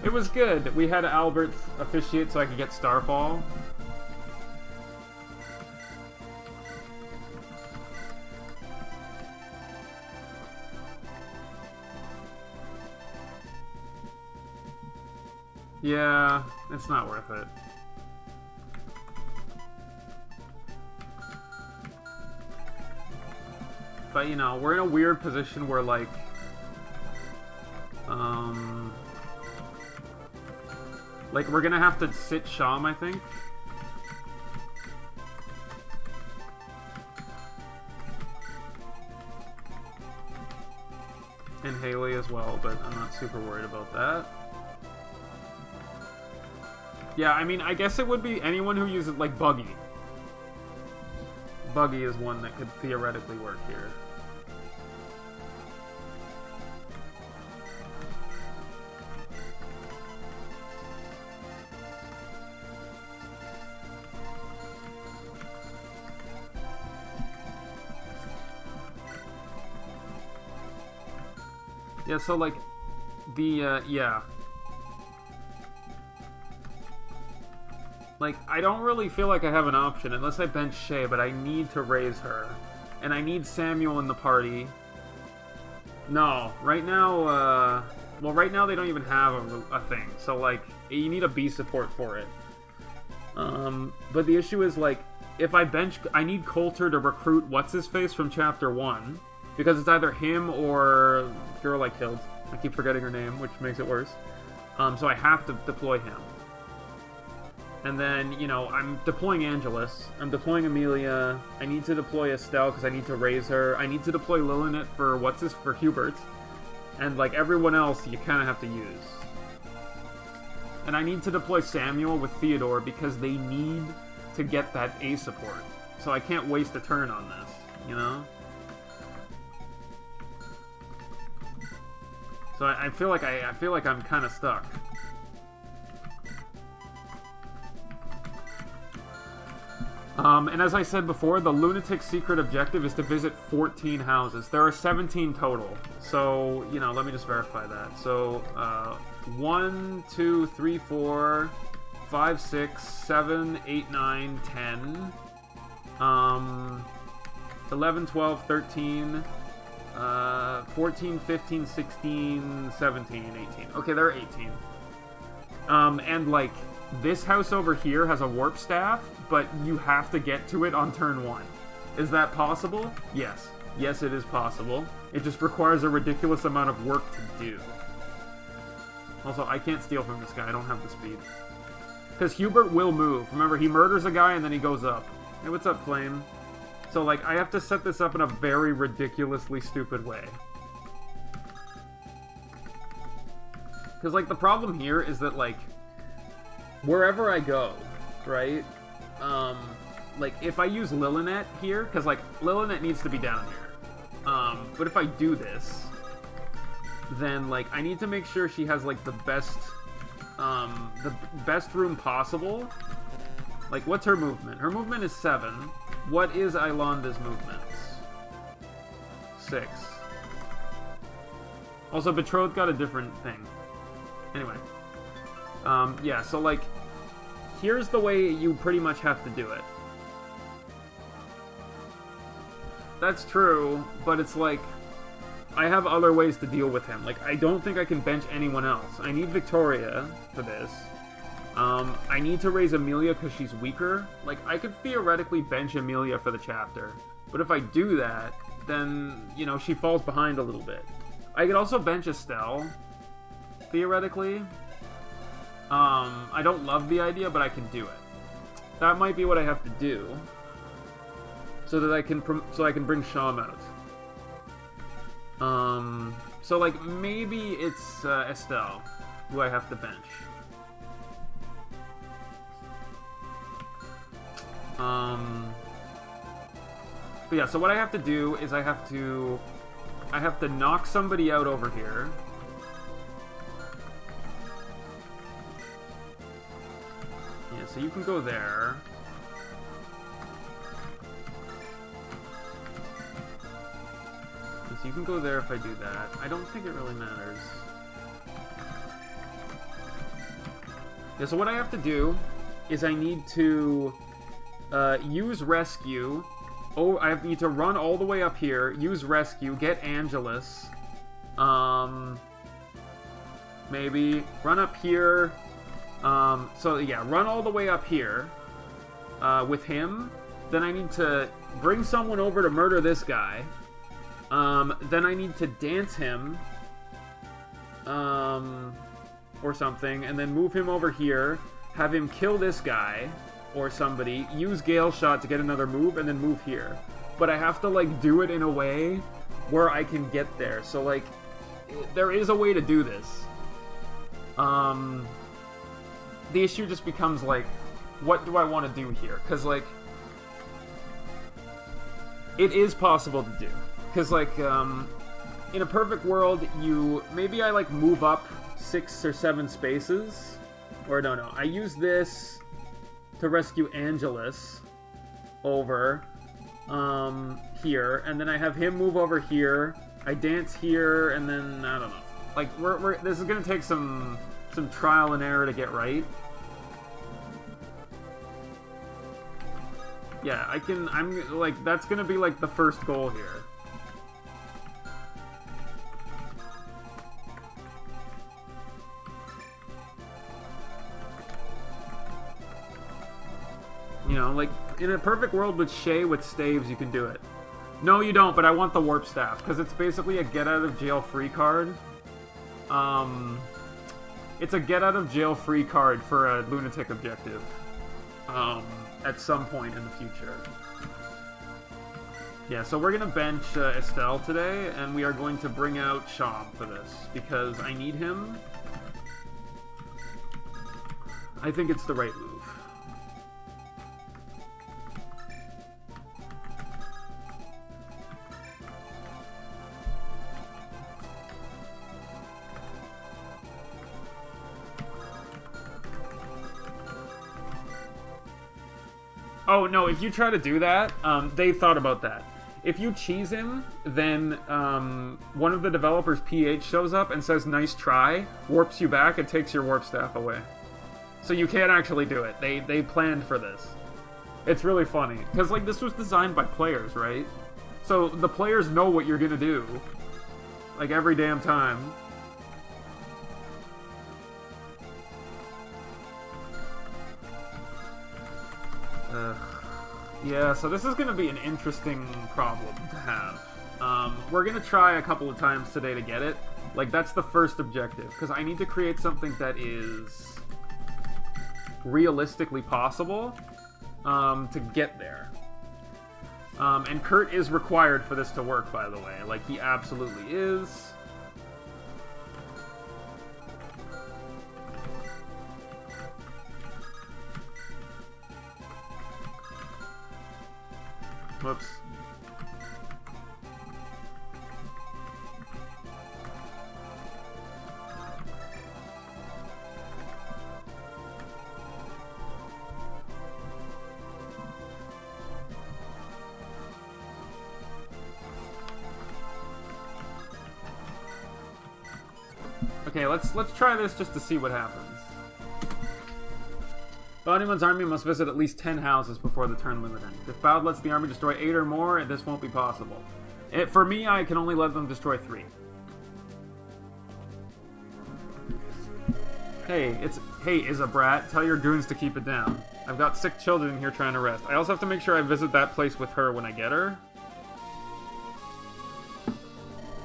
It was good. We had Albert officiate so I could get Starfall. Yeah, it's not worth it. But, you know, we're in a weird position where, like... Like, we're gonna have to sit Sham, I think. And Haley as well, but I'm not super worried about that. Yeah, I mean, I guess it would be anyone who uses, like, Buggy. Buggy is one that could theoretically work here. Yeah, so, like, yeah. Like, I don't really feel like I have an option unless I bench Shay, but I need to raise her. And I need Samuel in the party. No, right now, well, right now they don't even have a thing. So, like, you need a B support for it. But the issue is, like, if I bench... I need Coulter to recruit What's-His-Face from Chapter 1. Because it's either him or the girl I killed. I keep forgetting her name, which makes it worse. So I have to deploy him. And then, you know, I'm deploying Angelus. I'm deploying Amelia. I need to deploy Estelle because I need to raise her. I need to deploy Lilinet for Hubert. And, like, everyone else you kind of have to use. And I need to deploy Samuel with Theodore because they need to get that A support. So I can't waste a turn on this, you know? So I feel like I'm kind of stuck. And as I said before, the Lunatic secret objective is to visit 14 houses. There are 17 total. So, you know, let me just verify that. So, 1, 2, 3, 4, 5, 6, 7, 8, 9, 10. 11, 12, 13... 14, 15, 16, 17, 18. Okay, there are 18. And, like, this house over here has a warp staff, but you have to get to it on turn 1. Is that possible? Yes. Yes, it is possible. It just requires a ridiculous amount of work to do. Also, I can't steal from this guy. I don't have the speed. Because Hubert will move. Remember, he murders a guy and then he goes up. Hey, what's up, Flame? So, like, I have to set this up in a very ridiculously stupid way. Because, like, the problem here is that, like, wherever I go, right, like, if I use Lilinet here, because, like, Lilinet needs to be down here. But if I do this, then, like, I need to make sure she has, like, the best room possible. Like, what's her movement? Her movement is 7. What is Ilanda's movements? 6. Also, Betrothed got a different thing. Anyway. Yeah, so, like, here's the way you pretty much have to do it. That's true, but it's like, I have other ways to deal with him. Like, I don't think I can bench anyone else. I need Victoria for this. I need to raise Amelia because she's weaker. Like, I could theoretically bench Amelia for the chapter. But if I do that, then, you know, she falls behind a little bit. I could also bench Estelle, theoretically. I don't love the idea, but I can do it. That might be what I have to do. So that I can bring Sham out. So, like, maybe it's Estelle who I have to bench. But yeah, so what I have to do is I have to knock somebody out over here. Yeah, so you can go there. So you can go there if I do that. I don't think it really matters. Yeah, so what I have to do is I need to use rescue. Oh, I need to run all the way up here, use rescue, get Angelus. Maybe run up here. So yeah, run all the way up here with him. Then I need to bring someone over to murder this guy. Then I need to dance him. Or something, and then move him over here, have him kill this guy, or somebody, use Gale Shot to get another move, and then move here. But I have to, like, do it in a way where I can get there. So, like, there is a way to do this. The issue just becomes, like, what do I want to do here? Because, like, it is possible to do. Because, like, in a perfect world, maybe I, like, move up 6 or 7 spaces. Or no, I use this to rescue Angelus over here, and then I have him move over here. I dance here, and then I don't know. Like this is gonna take some trial and error to get right. Yeah, I'm like, that's gonna be like the first goal here. You know, like, in a perfect world with Shay with staves, you can do it. No, you don't, but I want the Warp Staff, because it's basically a get-out-of-jail-free card. It's a get-out-of-jail-free card for a Lunatic objective. At some point in the future. Yeah, so we're going to bench Estelle today, and we are going to bring out Sham for this, because I need him. I think it's the right move. Oh, no, if you try to do that, they thought about that. If you cheese him, then one of the developers' PH shows up and says, nice try, warps you back, and takes your warp staff away. So you can't actually do it. They planned for this. It's really funny. Because, like, this was designed by players, right? So the players know what you're gonna do. Like, every damn time. Yeah, so this is going to be an interesting problem to have. We're going to try a couple of times today to get it. Like, that's the first objective, because I need to create something that is realistically possible to get there. And Kurt is required for this to work, by the way. Like, he absolutely is. Whoops. Okay, let's try this just to see what happens. Bountyman's army must visit at least 10 houses before the turn limit ends. If Bound lets the army destroy 8 or more, this won't be possible. For me, I can only let them destroy 3. Hey, Isabrat, tell your goons to keep it down. I've got sick children here trying to rest. I also have to make sure I visit that place with her when I get her.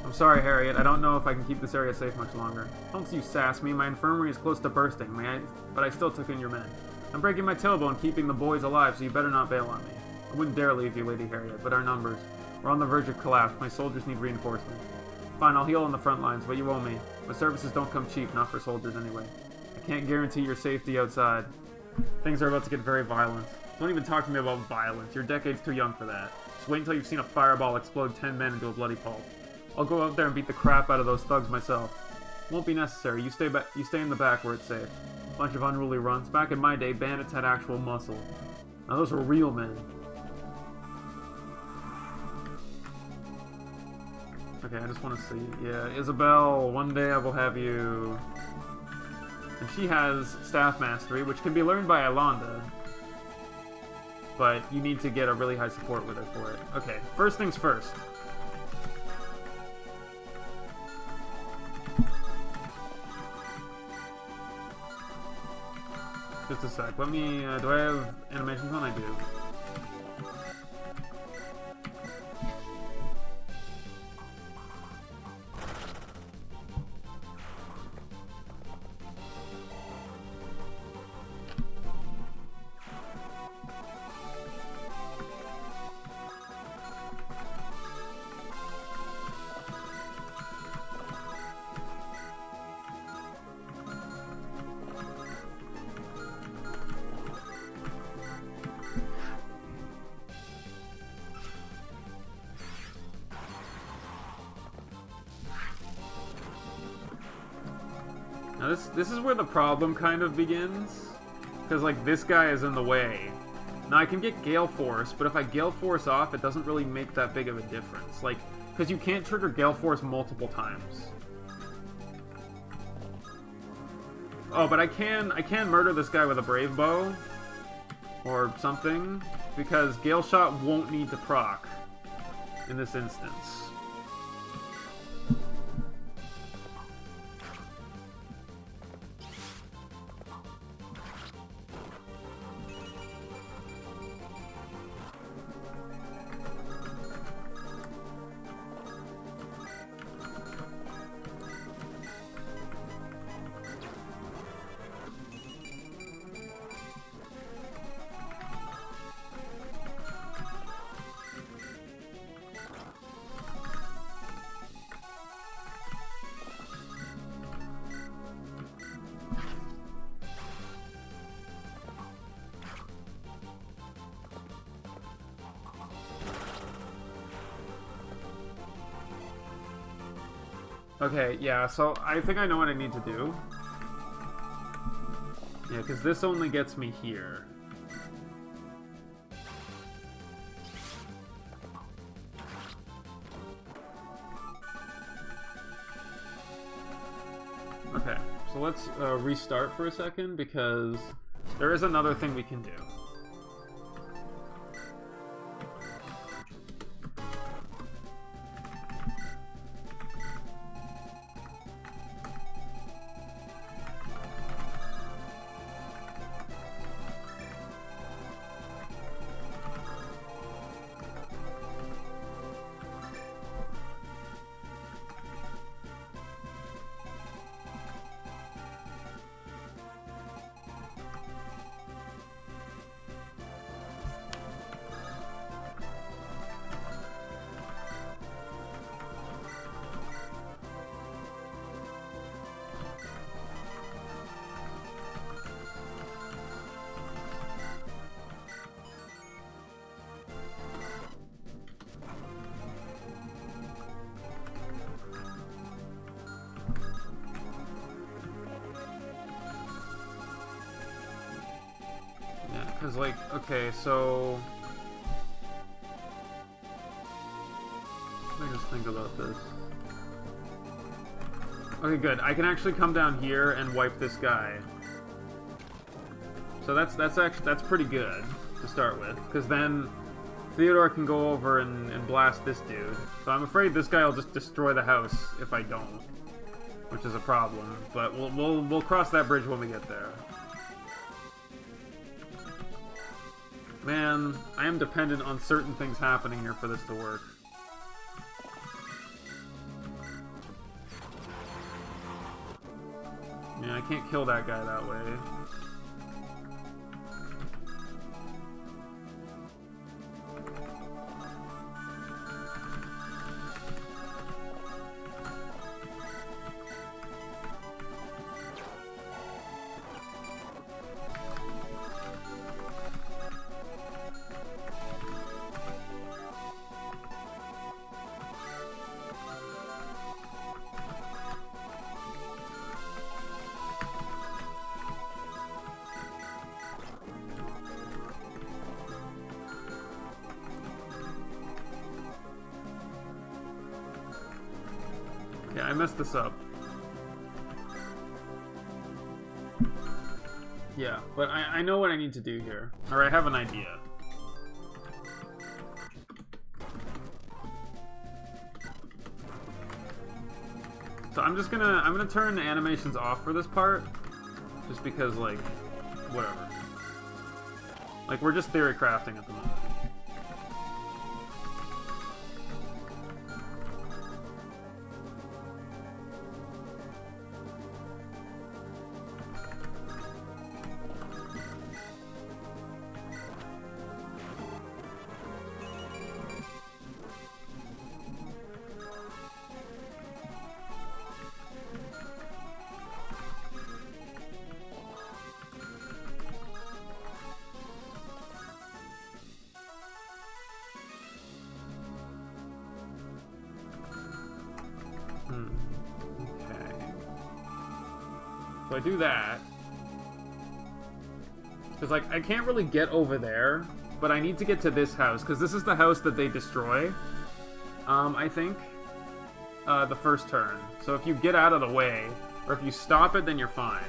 I'm sorry, Harriet. I don't know if I can keep this area safe much longer. Don't you sass me. My infirmary is close to bursting, but I still took in your men. I'm breaking my tailbone keeping the boys alive, so you better not bail on me. I wouldn't dare leave you, Lady Harriet, but our numbers. We're on the verge of collapse. My soldiers need reinforcement. Fine, I'll heal on the front lines, but you owe me. My services don't come cheap, not for soldiers anyway. I can't guarantee your safety outside. Things are about to get very violent. Don't even talk to me about violence. You're decades too young for that. Just wait until you've seen a fireball explode 10 men into a bloody pulp. I'll go out there and beat the crap out of those thugs myself. Won't be necessary. You stay in the back where it's safe. Bunch of unruly runts. Back in my day, bandits had actual muscle. Now those were real men. Okay, I just want to see. Yeah, Isabel, one day I will have you... And she has Staff Mastery, which can be learned by Alonda. But you need to get a really high support with her for it. Okay, first things first. Just a sec. Let me... do I have animations on? I do. Now this is where the problem kind of begins, because like this guy is in the way. Now I can get Gale Force, but if I Gale Force off, it doesn't really make that big of a difference. Like, because you can't trigger Gale Force multiple times. Oh, but I can murder this guy with a Brave Bow or something, because Gale Shot won't need to proc in this instance. Okay, yeah, so I think I know what I need to do. Yeah, because this only gets me here. Okay, so let's restart for a second, because there is another thing we can do. Because, like, okay, so... Let me just think about this. Okay, good. I can actually come down here and wipe this guy. So that's pretty good to start with, because then Theodore can go over and blast this dude. So I'm afraid this guy will just destroy the house if I don't, which is a problem. But we'll cross that bridge when we get there. Man, I am dependent on certain things happening here for this to work. Yeah, I can't kill that guy that way. Yeah, I messed this up. Yeah, but I know what I need to do here. Or I have an idea. So I'm gonna turn the animations off for this part. Just because, like, whatever. Like, we're just theory crafting at the moment. Okay. So I do that. Because, like, I can't really get over there, but I need to get to this house, because this is the house that they destroy, I think, the first turn. So if you get out of the way, or if you stop it, then you're fine.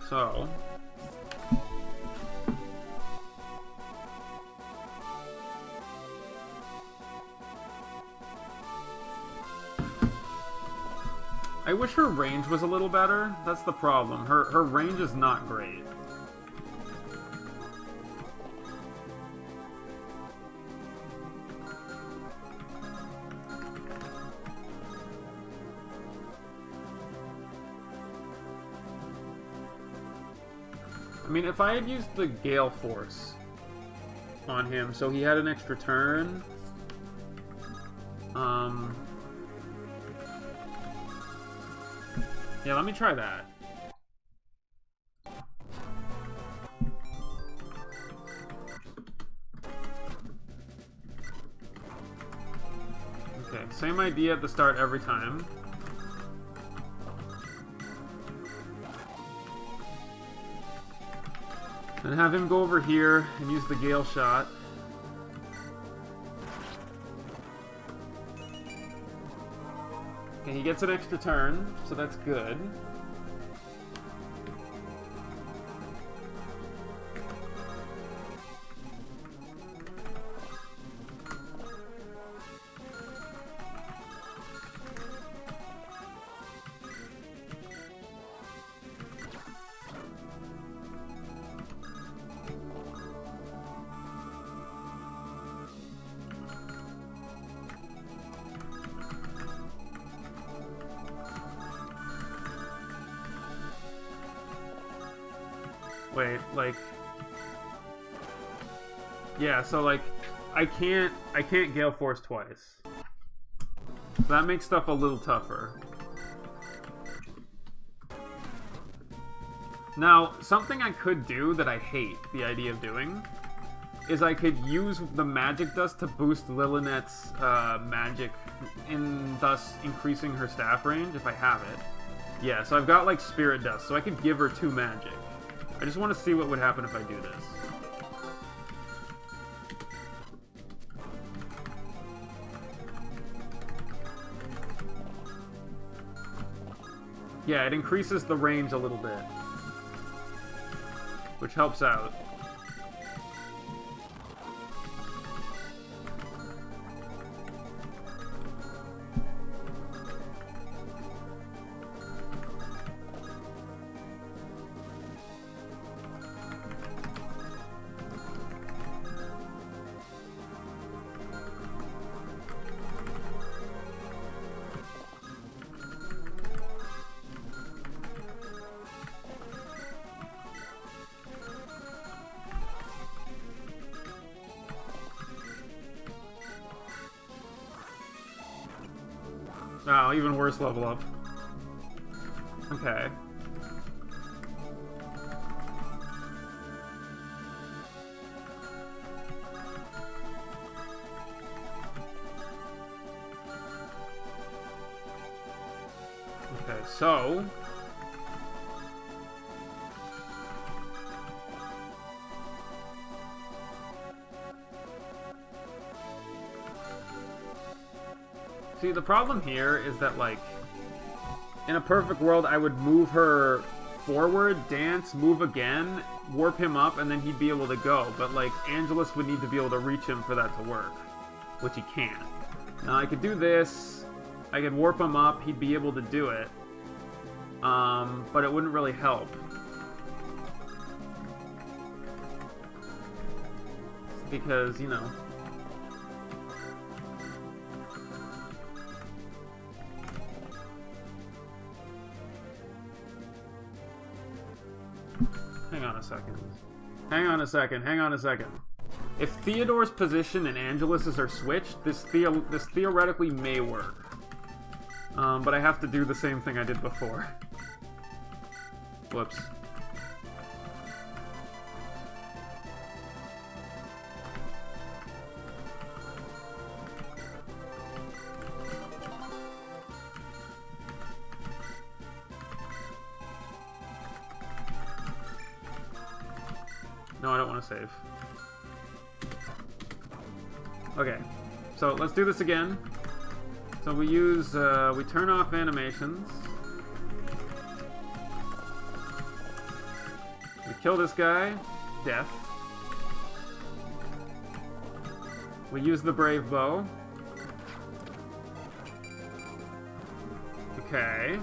So... I wish her range was a little better. That's the problem. Her range is not great. I mean, if I had used the Gale Force on him, so he had an extra turn, yeah, let me try that. Okay, same idea at the start every time. And have him go over here and use the Gale Shot. Okay, he gets an extra turn, so that's good. Wait, like... Yeah, so, like, I can't Gale Force twice. So that makes stuff a little tougher. Now, something I could do that I hate the idea of doing is I could use the magic dust to boost Lillinet's magic, and thus increasing her staff range if I have it. Yeah, so I've got, like, Spirit Dust, so I could give her 2 magic. I just want to see what would happen if I do this. Yeah, it increases the range a little bit, which helps out. Oh, even worse level up. Okay. Okay, so... See, the problem here is that, like, in a perfect world, I would move her forward, dance, move again, warp him up, and then he'd be able to go. But, like, Angelus would need to be able to reach him for that to work, which he can't. Now, I could do this. I could warp him up. He'd be able to do it. But it wouldn't really help. Because, you know... Hang on a second. Hang on a second. Hang on a second. If Theodore's position and Angelus's are switched, this theoretically may work. But I have to do the same thing I did before. Whoops. No, I don't want to save. Okay, so let's do this again. So we use, we turn off animations. We kill this guy. Death. We use the Brave Bow. Okay.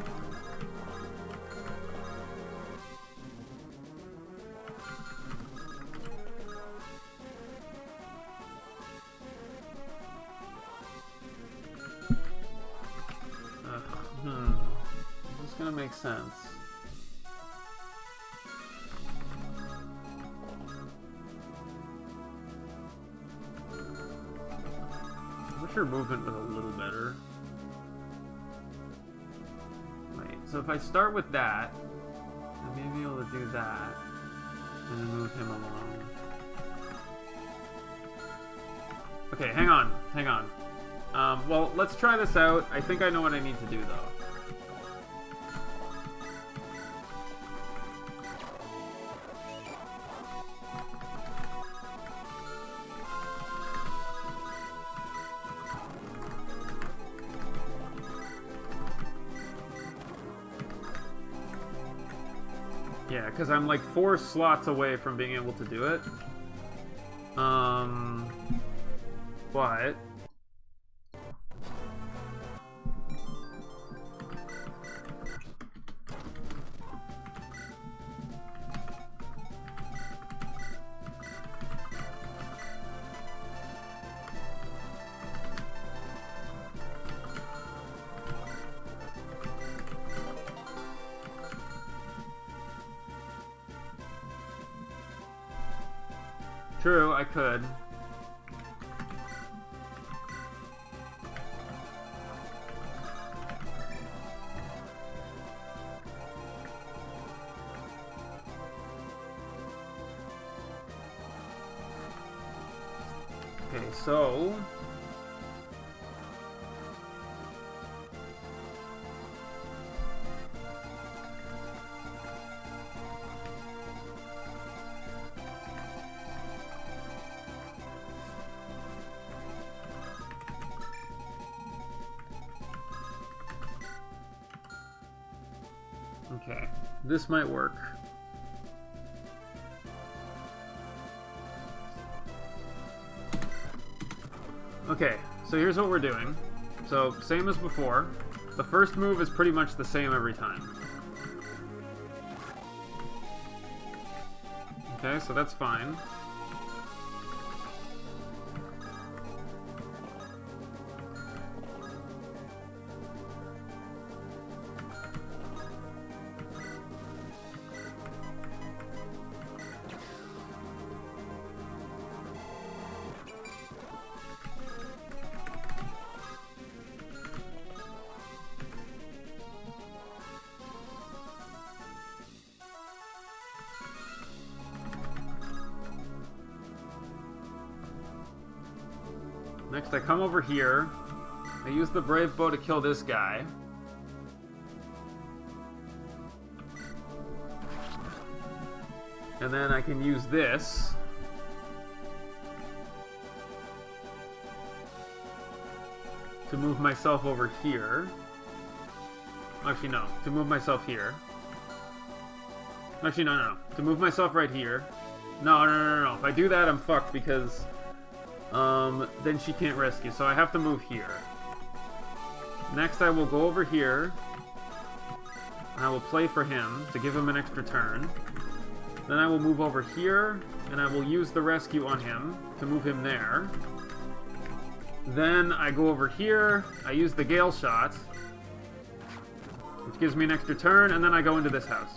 This is gonna make sense. I wish your movement was a little better. Wait, so if I start with that, I may be able to do that, and then move him along. Okay, hang on, hang on. Well, let's try this out. I think I know what I need to do, though. Yeah, because I'm like 4 slots away from being able to do it. But... True, I could. Okay, so... Okay, this might work. Okay, so here's what we're doing. So, same as before. The first move is pretty much the same every time. Okay, so that's fine. Next, I come over here. I use the Brave Bow to kill this guy. And then I can use this. to move myself over here. Actually, no. To move myself here. Actually, no. To move myself right here. No. If I do that, I'm fucked because then she can't rescue. So I have to move here. Next, I will go over here. And I will play for him to give him an extra turn. Then I will move over here, and I will use the rescue on him to move him there. Then I go over here, I use the Gale Shot, which gives me an extra turn, and then I go into this house.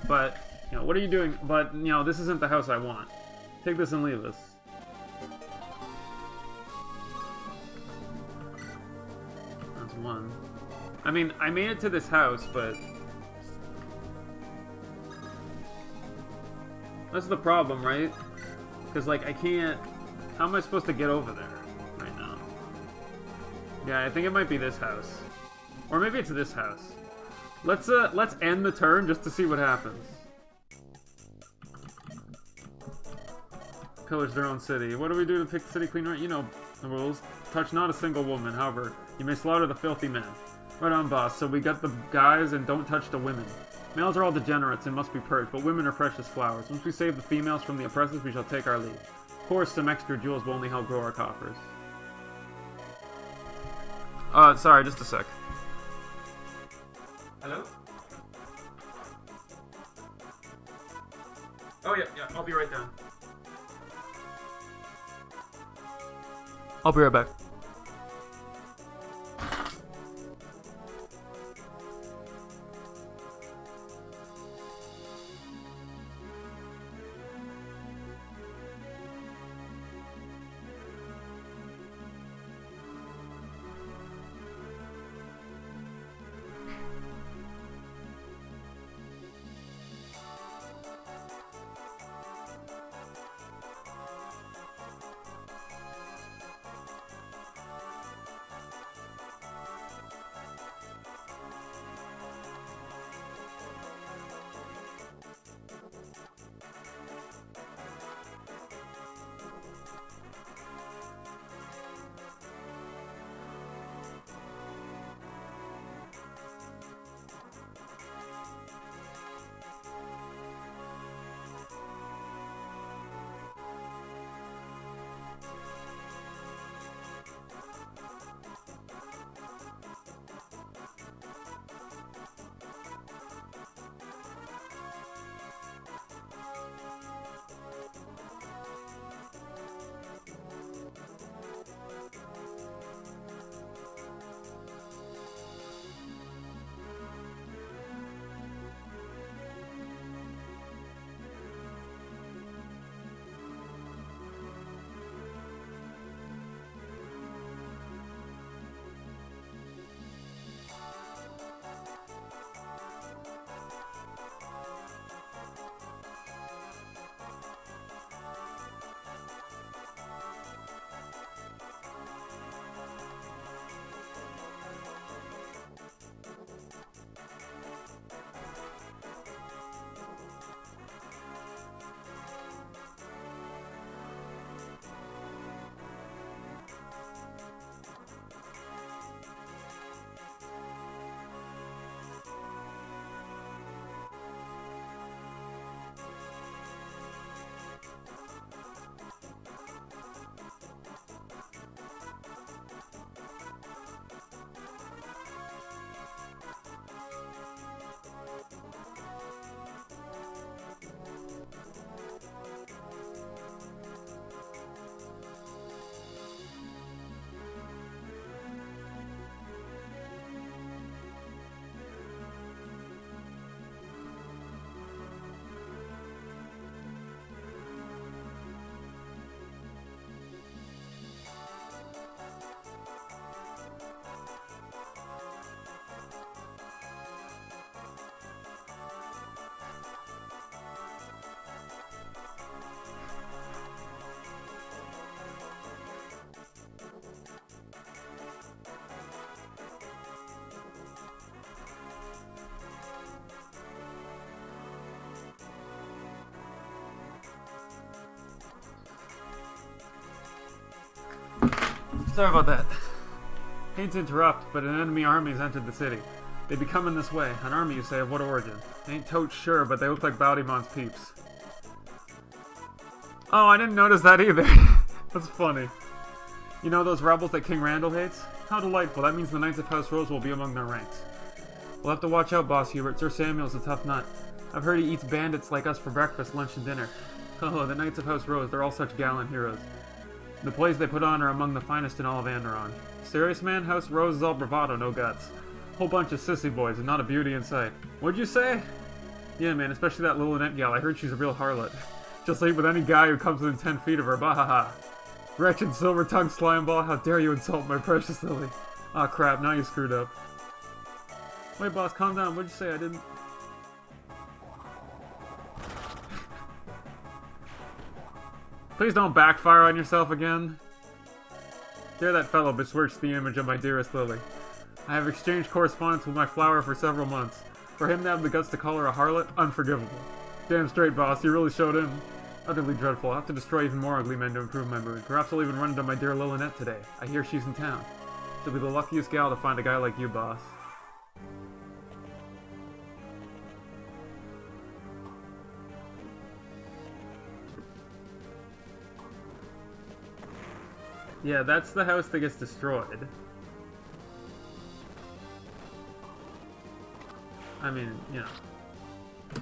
But, you know, what are you doing? But, you know, this isn't the house I want. Take this and leave this. That's one. I mean, I made it to this house, but... That's the problem, right? Because, like, I can't... How am I supposed to get over there right now? Yeah, I think it might be this house. Or maybe it's this house. Let's end the turn just to see what happens. Pillage their own city. What do we do to pick the city clean? Right? You know the rules. Touch not a single woman. However, you may slaughter the filthy men. Right on, boss. So we got the guys and don't touch the women. Males are all degenerates and must be purged, but women are precious flowers. Once we save the females from the oppressors, we shall take our leave. Of course, some extra jewels will only help grow our coffers. Sorry, just a sec. Hello? Oh, yeah, I'll be right down. I'll be right back. Sorry about that. Hate to interrupt, but an enemy army has entered the city. They be coming this way. An army, you say, of what origin? Ain't totes sure, but they look like Bowdymon's peeps. Oh, I didn't notice that either. That's funny. You know those rebels that King Randall hates? How delightful. That means the Knights of House Rose will be among their ranks. We'll have to watch out, Boss Hubert. Sir Samuel's a tough nut. I've heard he eats bandits like us for breakfast, lunch, and dinner. Oh, the Knights of House Rose, they're all such gallant heroes. The plays they put on are among the finest in all of Andaron. Serious, man? House Rose is all bravado, no guts. Whole bunch of sissy boys, and not a beauty in sight. What'd you say? Yeah, man, especially that little Annette gal. I heard she's a real harlot. She'll sleep with any guy who comes within 10 feet of her, bahaha. Wretched silver-tongued slime ball, how dare you insult my precious Lily? Aw, crap, now you screwed up. Wait, boss, calm down. What'd you say? I didn't... Please don't backfire on yourself again. Dare that fellow besmirch the image of my dearest Lily. I have exchanged correspondence with my flower for several months. For him to have the guts to call her a harlot, unforgivable. Damn straight, boss, you really showed in. Utterly dreadful. I'll have to destroy even more ugly men to improve my mood. Perhaps I'll even run into my dear Lillinette today. I hear she's in town. She'll be the luckiest gal to find a guy like you, boss. Yeah, that's the house that gets destroyed. I mean, you know.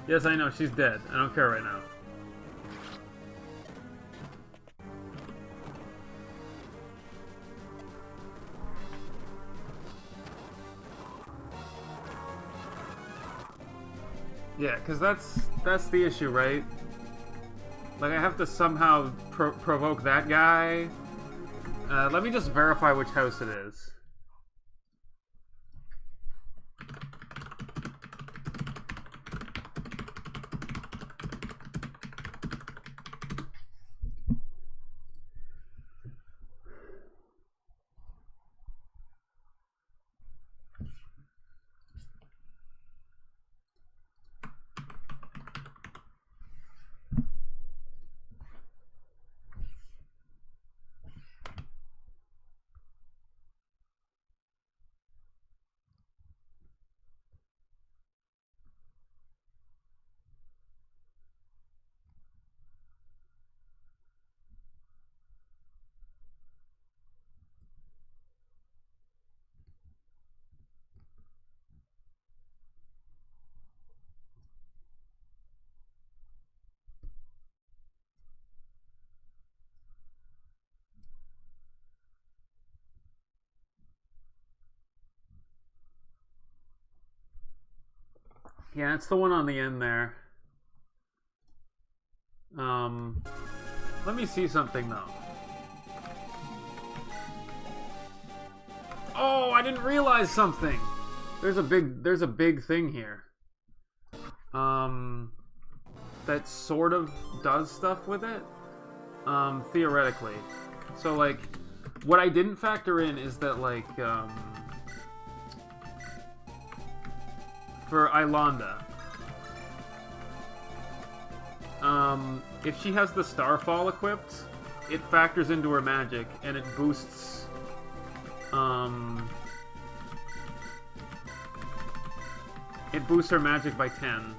Yes, I know, she's dead. I don't care right now. Yeah, because that's the issue, right? Like, I have to somehow provoke that guy. Let me just verify which house it is. Yeah, it's the one on the end there. Let me see something though. Oh, I didn't realize something. There's a big thing here. That sort of does stuff with it. Theoretically. So like, what I didn't factor in is that like, for Ilonda, if she has the Starfall equipped, it factors into her magic and it boosts her magic by 10.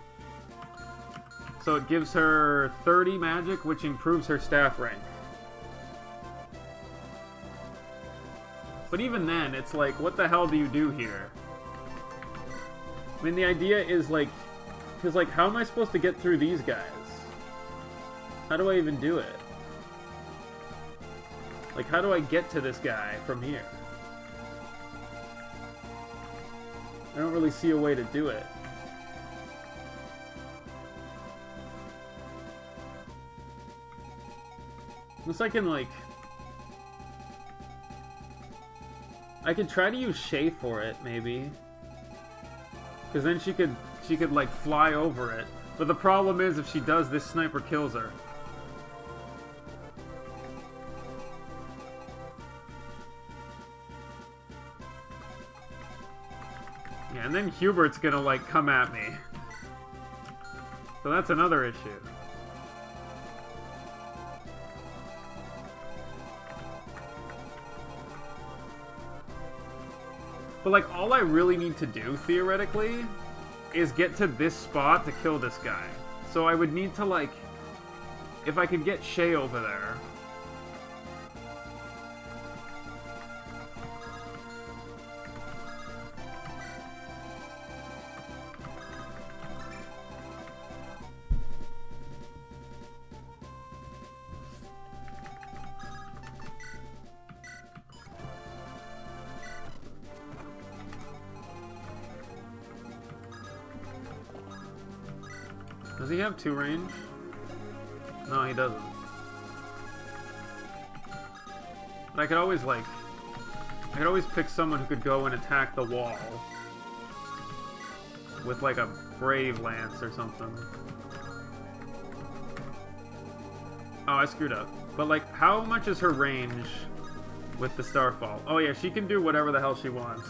So it gives her 30 magic, which improves her staff rank. But even then, it's like, what the hell do you do here? I mean, the idea is like, because like, how am I supposed to get through these guys? How do I even do it? Like, how do I get to this guy from here? I don't really see a way to do it. Unless I can, like... I could try to use Shay for it, maybe. Because then she could, like, fly over it. But the problem is, if she does, this sniper kills her. Yeah, and then Hubert's gonna, like, come at me. So that's another issue. But, like, all I really need to do, theoretically, is get to this spot to kill this guy. So I would need to, like... If I could get Shay over there... Does he have 2 range? No, he doesn't. But I could always, like... I could always pick someone who could go and attack the wall. With, like, a Brave Lance or something. Oh, I screwed up. But, like, how much is her range with the Starfall? Oh, yeah, she can do whatever the hell she wants.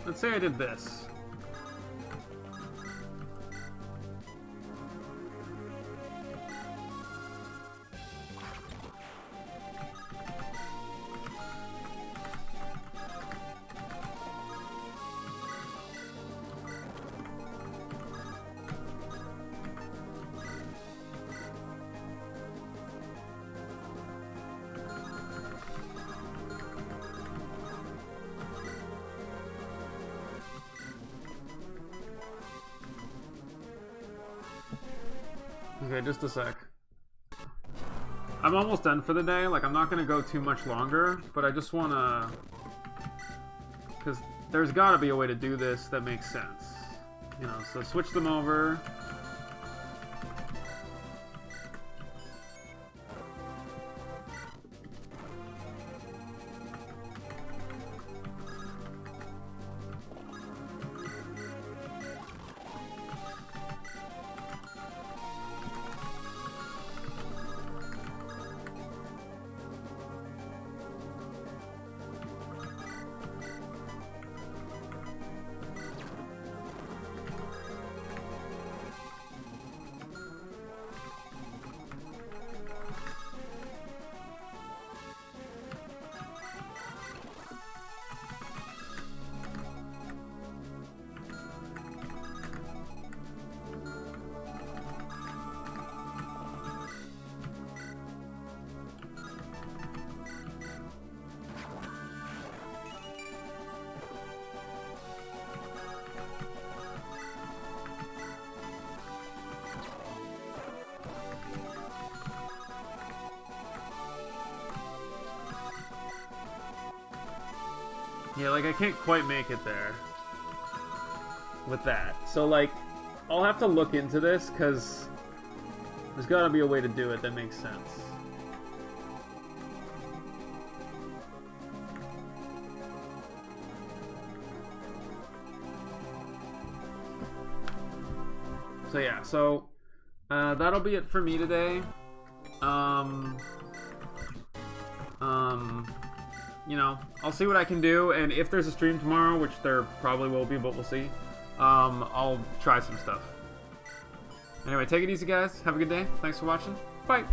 Let's say I did this. Okay, just a sec. I'm almost done for the day. Like, I'm not gonna go too much longer, but I just wanna... Because there's gotta be a way to do this that makes sense. You know, so switch them over. Yeah, like, I can't quite make it there with that. So, like, I'll have to look into this, because there's gotta be a way to do it that makes sense. So, yeah, so, that'll be it for me today. You know, I'll see what I can do, and if there's a stream tomorrow, which there probably will be, but we'll see, I'll try some stuff. Anyway, take it easy, guys. Have a good day. Thanks for watching. Bye!